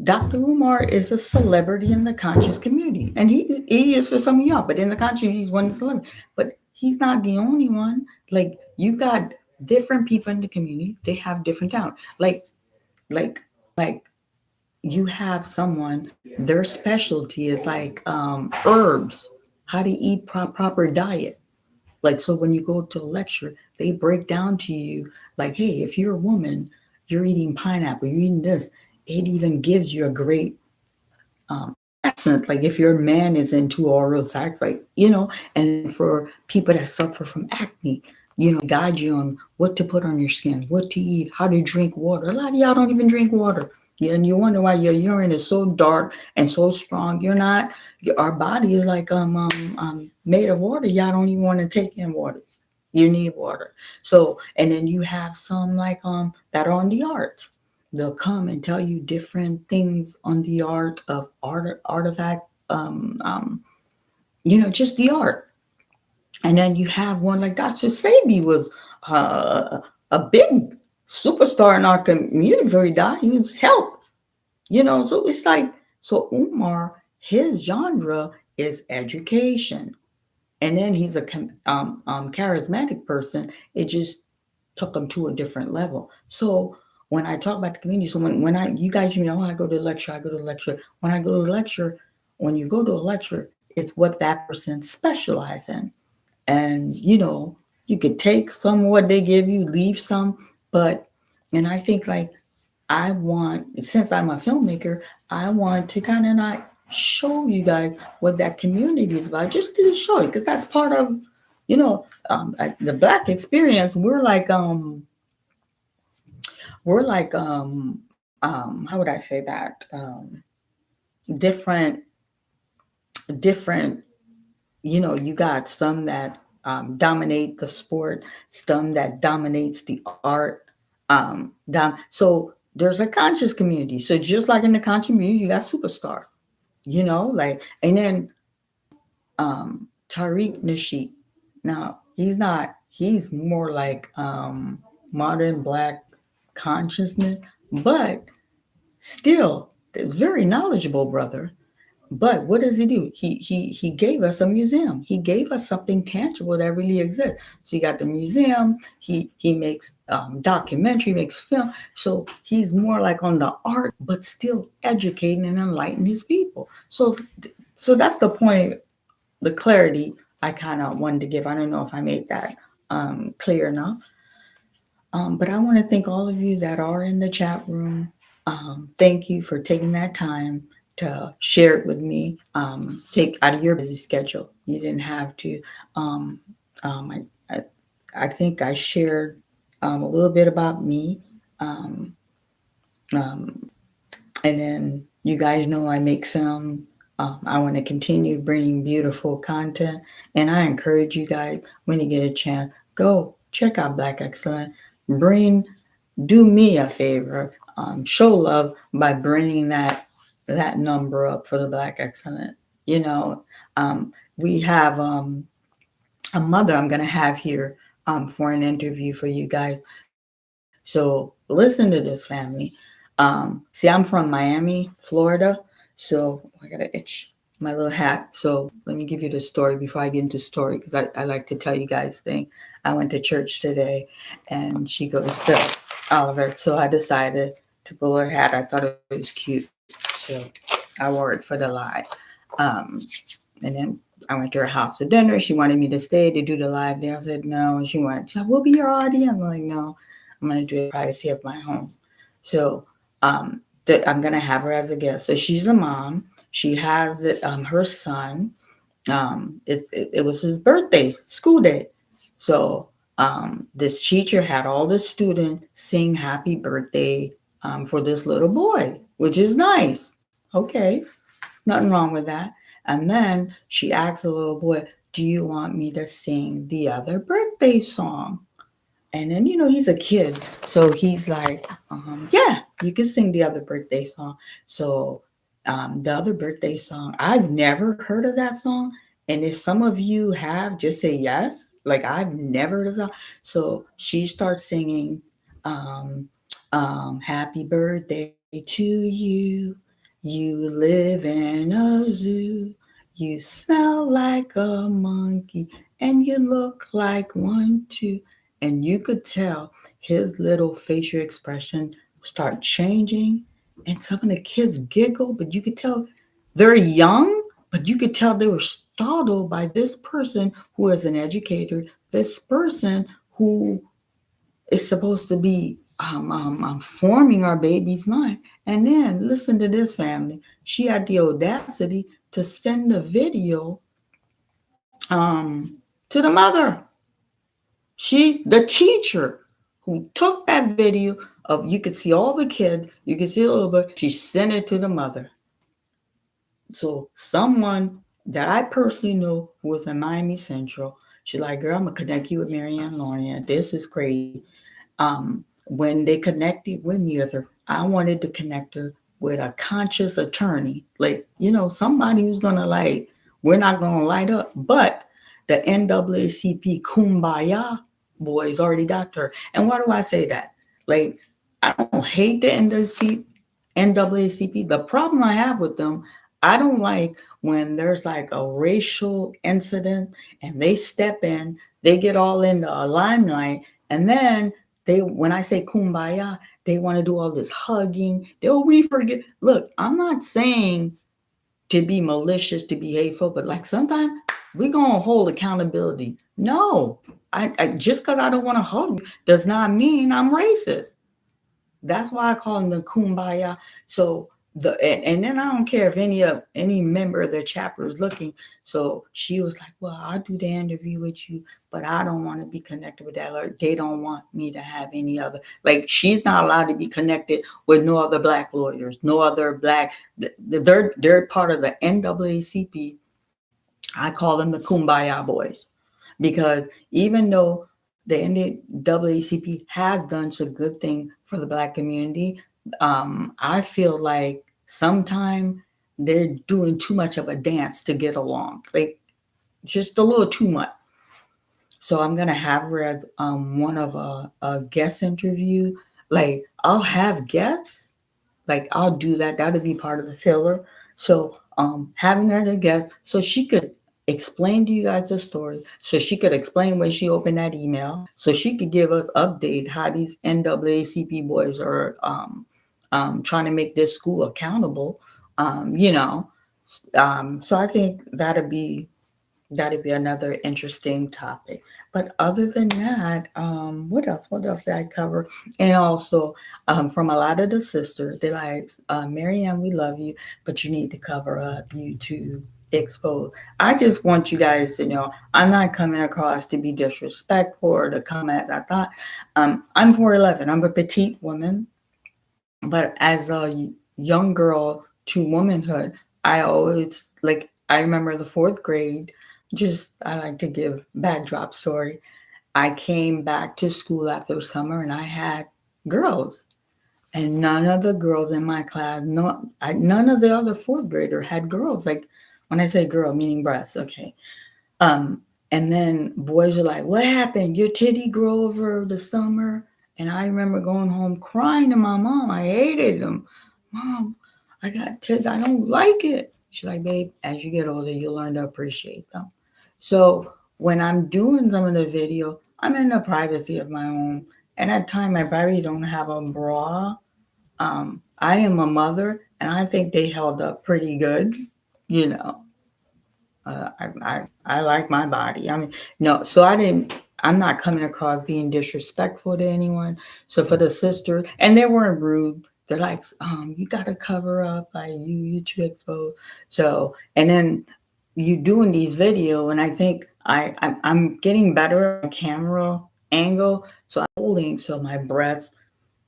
Dr. Umar is a celebrity in the conscious community, and he is for some of y'all. But in the conscious, he's one of the celebrities. But he's not the only one. Like you got different people in the community. They have different talent. Like like you have someone. Their specialty is like herbs, how to eat proper diet. Like so, when you go to a lecture, they break down to you like, hey, if you're a woman, you're eating pineapple, you're eating this. It even gives you a great accent. Like if your man is into oral sex, and for people that suffer from acne, guide you on what to put on your skin, what to eat, how to drink water. A lot of y'all don't even drink water. Yeah, and you wonder why your urine is so dark and so strong. You're not. Our body is like made of water. Y'all don't even want to take in water. You need water. So, and then you have some like that are on the art. They'll come and tell you different things on the art of artifact, just the art. And then you have one like Dr. Sabi was a big superstar in our community before he died. He was health, so it's like, so Umar, his genre is education. And then he's a charismatic person. It just took him to a different level. So when I talk about the community, so when you guys, I go to a lecture, I go to a lecture. When I go to a lecture, when you go to a lecture, it's what that person specializes in. And, you could take some of what they give you, leave some, and I think like since I'm a filmmaker, I want to kind of not show you guys what that community is about, just to show you, because that's part of, the Black experience. We're like how would I say that? Different, different. You got some that dominate the sport, some that dominates the art. So there's a conscious community. So just like in the conscious community, you got superstar. And then Tariq Nasheed. Now he's more like modern Black consciousness, but still very knowledgeable brother. But what does he do? He gave us a museum. He gave us something tangible that really exists. So you got the museum. He makes documentary, makes film. So he's more like on the art, but still educating and enlightening his people. So that's the point. The clarity I kind of wanted to give. I don't know if I made that clear enough. But I want to thank all of you that are in the chat room. Thank you for taking that time to share it with me. Take out of your busy schedule. You didn't have to. Um, I think I shared a little bit about me. Um, um, and then you guys know I make film. I want to continue bringing beautiful content. And I encourage you guys, when you get a chance, go check out Black Excellence. Do me a favor, show love by bringing that number up for the Black Excellent. We have a mother I'm going to have here for an interview for you guys. So listen to this, family. See, I'm from Miami, Florida, so I got to itch my little hat. So let me give you the story before I get into story, because I like to tell you guys things. I went to church today, and she goes to Olivet, so I decided to pull her hat. I thought it was cute, so I wore it for the live. Um, and then I went to her house for dinner. She wanted me to stay to do the live there. I said no. And she said, we'll be your audience. I'm like, no, I'm going to do it privacy of my home. So that I'm going to have her as a guest. So she's a mom. She has her son. It was his birthday, school day. So this teacher had all the students sing happy birthday for this little boy, which is nice. Okay, nothing wrong with that. And then she asked the little boy, do you want me to sing the other birthday song? And then, he's a kid. So he's like, yeah, you can sing the other birthday song. So the other birthday song, I've never heard of that song. And if some of you have, just say yes. Like, I've never heard of that. So she starts singing, um, happy birthday to you. You live in a zoo. You smell like a monkey and you look like one too. And you could tell his little facial expression start changing, and some of the kids giggle, but you could tell they're young, but you could tell they were startled by this person who is an educator, this person who is supposed to be forming our baby's mind. And then listen to this, family. She had the audacity to send the video to the mother. The teacher who took that video of, you could see all the kids, you could see a little bit, she sent it to the mother. So someone that I personally know who was in Miami Central, she's like, girl, I'm gonna connect you with Marianne Lorian. This is crazy. When they connected with me, I wanted to connect her with a conscious attorney, like, somebody who's gonna we're not gonna light up, but the NAACP Kumbaya boys already got her. And why do I say that? Like, I don't hate the NAACP. The problem I have with them, I don't like when there's like a racial incident and they step in, they get all in the limelight, and then when I say kumbaya, they want to do all this hugging. We forget. Look, I'm not saying to be malicious, to be hateful, but like sometimes we're gonna hold accountability. No, I just because I don't want to hug does not mean I'm racist. That's why I call them the kumbaya. So and then I don't care if any member of the chapter is looking. So she was like, well, I'll do the interview with you, but I don't want to be connected with that. Or they don't want me to have any other, like, she's not allowed to be connected with no other black lawyers, no other black. They're part of the NAACP. I call them the kumbaya boys, because even though the NAACP has done some good thing for the black community, I feel like sometimes they're doing too much of a dance to get along, like just a little too much. So I'm gonna have her as one of a guest interview. Like, I'll have guests, like I'll do that. That'll be part of the filler. So having her as a guest, so she could explain to you guys the story. So she could explain when she opened that email. So she could give us update how these NAACP boys are trying to make this school accountable. So I think that'd be another interesting topic. But other than that, what else? What else did I cover? And also, from a lot of the sisters, they're like, Marianne, we love you, but you need to cover up YouTube expose. I just want you guys to know I'm not coming across to be disrespectful or to come as I thought. I'm 4'11. I'm a petite woman, but as a young girl to womanhood, I always like. I remember the fourth grade. Just I like to give backdrop story. I came back to school after summer and I had girls, and none of the girls in my class, none of the other fourth grader had girls. Like, when I say girl, meaning breasts. Okay. And then boys are like, "What happened? Your titty grew over the summer?" And I remember going home crying to my mom. I hated them. Mom, I got tits. I don't like it. She's like, babe, as you get older, you'll learn to appreciate them. So when I'm doing some of the video, I'm in the privacy of my home. And at time, I probably don't have a bra. I am a mother, and I think they held up pretty good. You know, I like my body. I mean, no, so I didn't. I'm not coming across being disrespectful to anyone. So for the sister, and they weren't rude. They're like, you gotta cover up, like you too exposed. So and then you doing these video, and I think I'm getting better on camera angle. So I'm holding so my breasts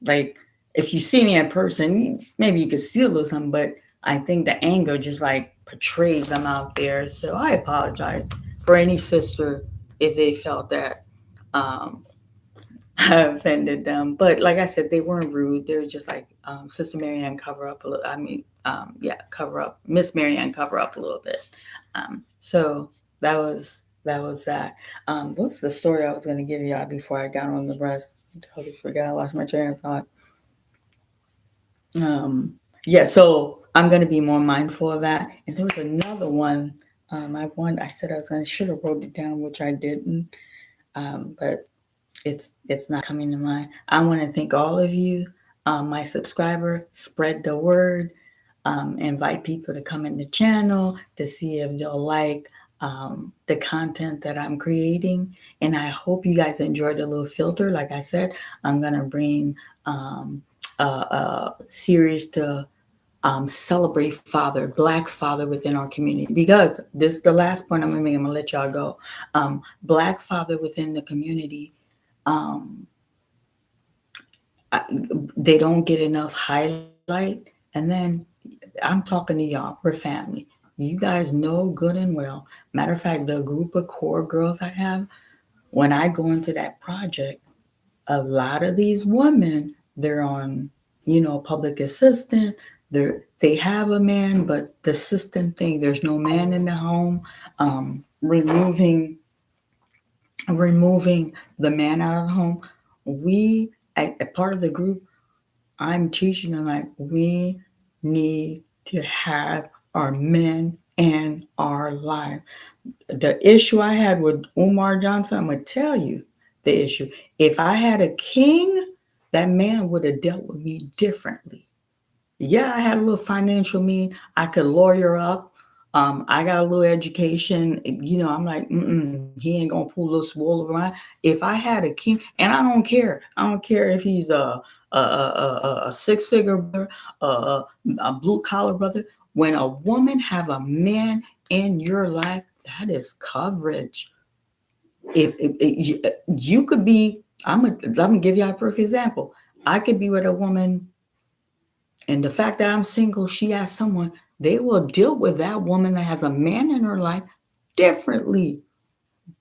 like if you see me in person, maybe you could see a little something, but I think the anger just like portrays them out there. So I apologize for any sister if they felt that um, I offended them. But like I said, they weren't rude. They were just like Sister Marianne cover up a little. I mean, yeah, cover up. Miss Marianne cover up a little bit. So that was that. What's the story I was going to give y'all before I got on the breast? I totally forgot. I lost my train of thought. Yeah, so I'm gonna be more mindful of that. And there was another one. I said I was gonna should have wrote it down, which I didn't. But it's not coming to mind. I want to thank all of you, my subscriber. Spread the word. Invite people to come in the channel to see if they'll like the content that I'm creating. And I hope you guys enjoyed the little filter. Like I said, I'm gonna bring a series to celebrate father, Black father within our community. Because this is the last point I'm gonna make. I'm gonna let y'all go. Black father within the community. Um, they don't get enough highlight. And then I'm talking to y'all. We're family. You guys know good and well. Matter of fact, the group of core girls I have, when I go into that project, a lot of these women, they're on, public assistant. They have a man, but the system thing, there's no man in the home. Removing the man out of the home. We, at part of the group, I'm teaching them like we need to have our men in our life. The issue I had with Umar Johnson, I'm gonna tell you the issue. If I had a king, that man would have dealt with me differently. Yeah, I had a little financial mean. I could lawyer up. I got a little education. I'm like, he ain't gonna pull a little swole over my. If I had a king, and I don't care. I don't care if he's a six-figure brother, a blue collar brother. When a woman have a man in your life, that is coverage. If you could be, I'm gonna give you a perfect example. I could be with a woman, and the fact that I'm single, she has someone, they will deal with that woman that has a man in her life differently,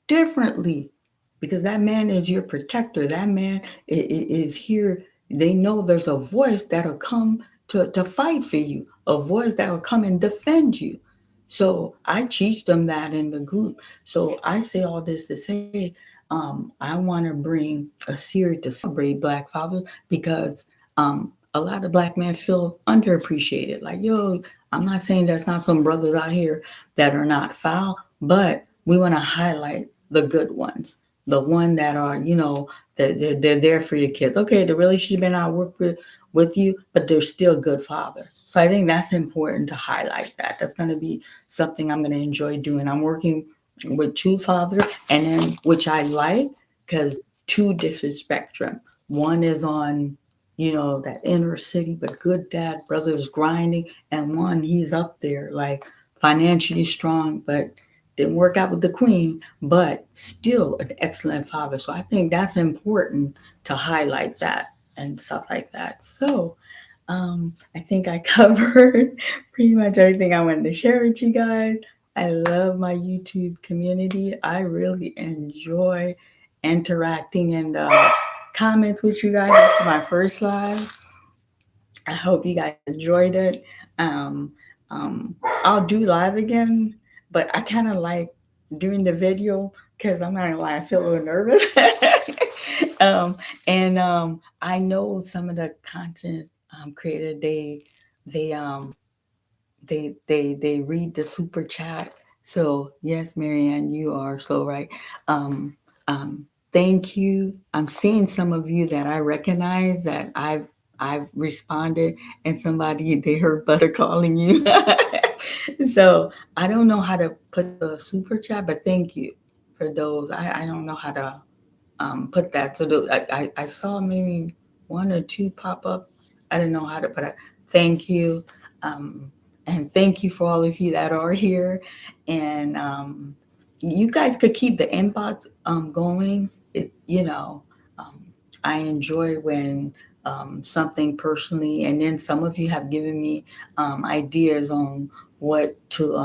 differently, because that man is your protector. That man is here. They know there's a voice that'll come to fight for you, a voice that will come and defend you. So I teach them that in the group. So I say all this to say, I want to bring a series to celebrate Black fathers because a lot of Black men feel underappreciated. Like, yo, I'm not saying there's not some brothers out here that are not foul, but we want to highlight the good ones, the one that are, that they're there for your kids. Okay, the relationship may not work with you, but they're still good father. So I think that's important to highlight that. That's going to be something I'm going to enjoy doing. I'm working with two fathers, and then which I like because two different spectrum. One is on, that inner city, but good dad, brothers grinding, and one he's up there like financially strong, but didn't work out with the queen, but still an excellent father. So I think that's important to highlight that and stuff like that. So I think I covered pretty much everything I wanted to share with you guys. I love my YouTube community. I really enjoy interacting in the comments with you guys. This is my first live. I hope you guys enjoyed it. Um, I'll do live again, but I kind of like doing the video because I'm not gonna lie, I feel a little nervous. um, and I know some of the content creator they they read the super chat. So yes, Marianne, you are so right. Um, Thank you. I'm seeing some of you that I recognize that I've responded, and somebody they heard Butter calling you. So I don't know how to put the super chat, but thank you for those. I don't know how to put that. So I saw maybe one or two pop up. I didn't know how to put it. Thank you. Um, and thank you for all of you that are here. And you guys could keep the inbox going. Um, I enjoy when something personally, and then some of you have given me ideas on what to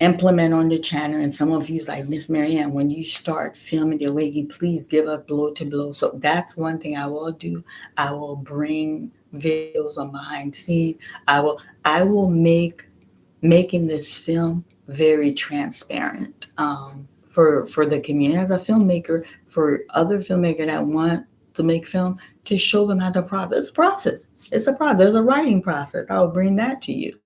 implement on the channel. And some of you like, Miss Marianne, when you start filming the Wiggy, please give us blow to blow. So that's one thing I will do. I will bring videos on behind scenes. I will making this film very transparent for the community as a filmmaker, for other filmmakers that want to make film, to show them how to process. It's a process. It's a process. There's a writing process. I'll bring that to you.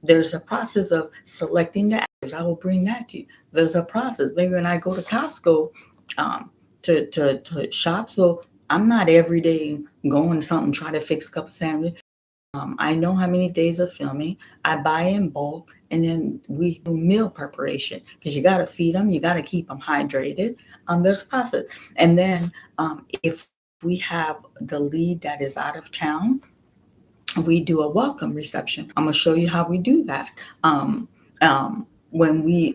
There's a process of selecting the actors. I will bring that to you. There's a process. Maybe when I go to Costco um, to shop, so I'm not every day going to something trying to fix a cup of sandwich. I know how many days of filming. I buy in bulk, and then we do meal preparation because you got to feed them, you got to keep them hydrated. There's a process, and then if we have the lead that is out of town, we do a welcome reception. I'm gonna show you how we do that. When we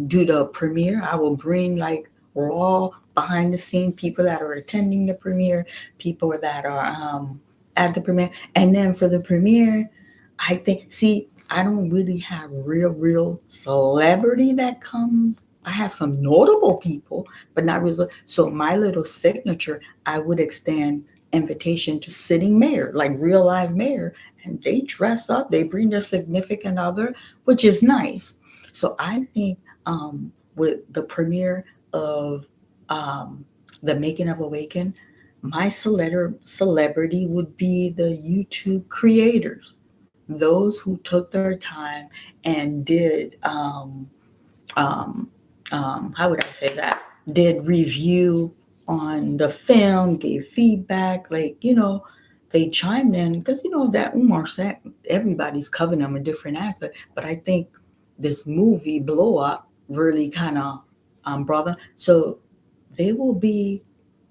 do the premiere, I will bring like raw behind the scene people that are attending the premiere, people that are at the premiere, and then for the premiere, I think I don't really have real celebrity that comes. I have some notable people, but not really. So my little signature, I would extend invitation to sitting mayor, like real live mayor, and they dress up, they bring their significant other, which is nice. So I think with the premiere of um, the Making of Awaken, my celebrity would be the YouTube creators, those who took their time and did um, how would I say that? Did review on the film, gave feedback, like, they chimed in because, that Umar said everybody's covering them a different aspect. But I think this movie blow up really kind of brought them. So they will be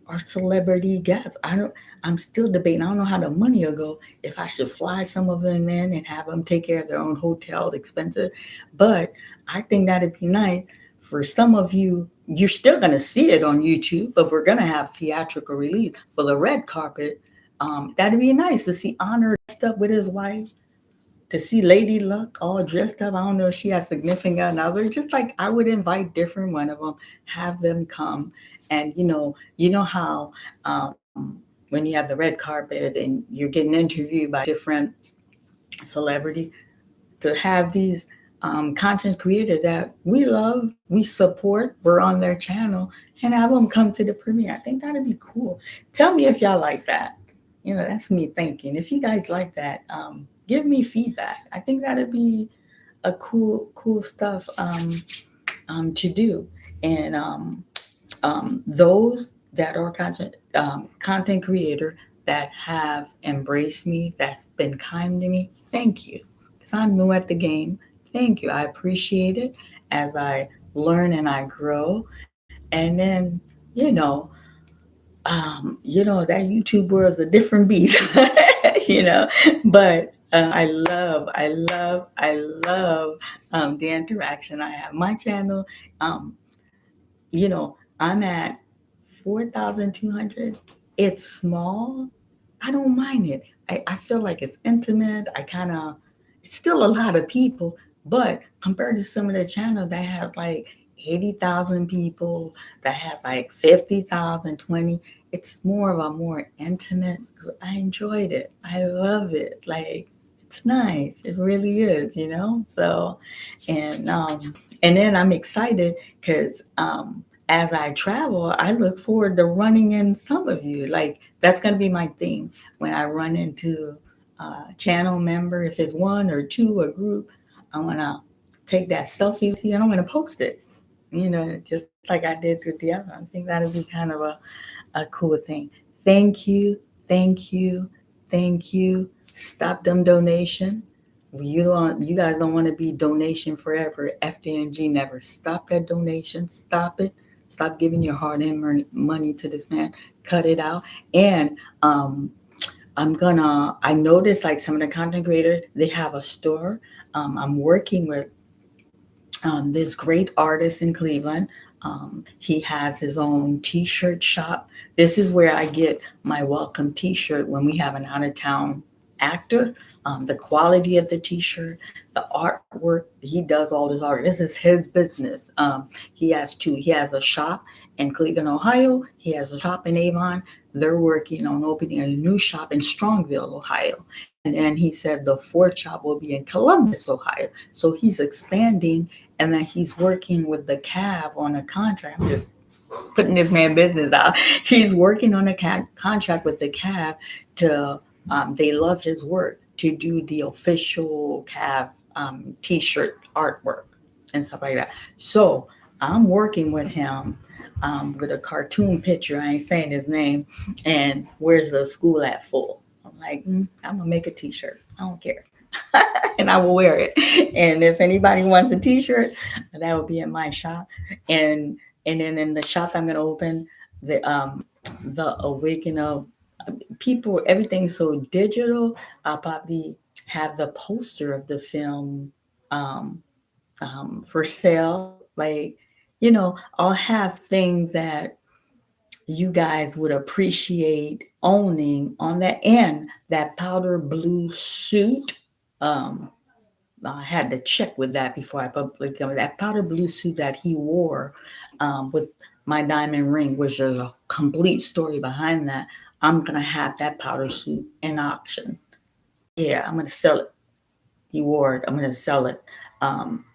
our celebrity guests. I'm still debating. I don't know how the money will go, if I should fly some of them in and have them take care of their own hotel expenses. But I think that'd be nice for some of you. You're still going to see it on YouTube, but we're going to have theatrical release for the red carpet. That'd be nice to see Honor dressed up with his wife, to see Lady Luck all dressed up. I don't know if she has significant other. Just like I would invite different one of them, have them come, and how when you have the red carpet and you're getting interviewed by different celebrity, to have these content creators that we love, we support, we're on their channel, and have them come to the premiere. I think that'd be cool. Tell me if y'all like that. That's me thinking. If you guys like that, give me feedback. I think that'd be a cool stuff to do. And those that are content creator that have embraced me, that have been kind to me, thank you. Because I'm new at the game. Thank you. I appreciate it as I learn and I grow. And then, you know, that YouTube world is a different beast, But I love the interaction I have. My channel, I'm at 4,200. It's small. I don't mind it. I feel like it's intimate. It's still a lot of people, but compared to some of the channels that have like 80,000 people, that have like 50,000, 20, it's more of a more intimate. I enjoyed it. I love it. Like, it's nice. It really is. So, and then I'm excited because as I travel, I look forward to running in some of you. Like that's going to be my thing when I run into a channel member. If it's one or two or group, I want to take that selfie with you and I'm going to post it. Just like I did with the other. I think that'd be kind of a cool thing. Thank you, thank you, thank you. Stop them donation. You guys don't want to be donation forever. FDMG never stop that donation. Stop it. Stop giving your hard-earned money to this man. Cut it out. And I noticed like some of the content creators, they have a store. I'm working with this great artist in Cleveland. He has his own t-shirt shop. This is where I get my welcome t-shirt when we have an out-of-town actor. The quality of the t-shirt, the artwork, he does all this art. This is his business. He has two. He has a shop in Cleveland, Ohio. He has a shop in Avon. They're working on opening a new shop in Strongville, Ohio. And then he said the fourth shop will be in Columbus, Ohio. So he's expanding, and then he's working with the CAV on a contract. I'm just putting this man business out. He's working on a contract with the CAV to, they love his work, to do the official CAV t-shirt artwork and stuff like that. So I'm working with him with a cartoon picture. I ain't saying his name. And where's the school at full? I'm like, I'm going to make a t-shirt. I don't care. And I will wear it. And if anybody wants a t-shirt, that will be in my shop. And then in the shop I'm going to open, the awakening of people, everything's so digital. I'll probably have the poster of the film for sale. Like, I'll have things that you guys would appreciate owning on that. And that powder blue suit. I had to check with that before I publicly covered that powder blue suit that he wore with my diamond ring, which is a complete story behind that. I'm gonna have that powder suit in auction. Yeah, I'm gonna sell it. He wore it. I'm gonna sell it.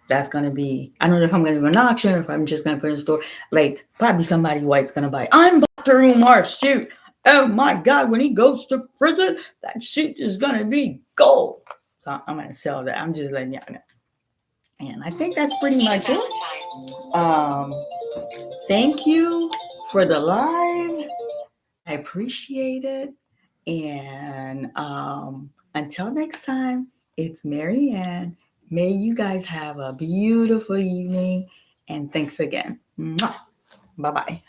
That's gonna be. I don't know if I'm gonna do an auction or if I'm just gonna put it in a store. Like probably somebody white's gonna buy. I'm Dr. Umar's suit. Oh my God! When he goes to prison, that suit is gonna be gold. So I'm gonna sell that. I'm just letting y'all know. And I think that's pretty much it. Thank you for the live. I appreciate it. And until next time, it's Mary Ann. May you guys have a beautiful evening. And thanks again. Bye bye.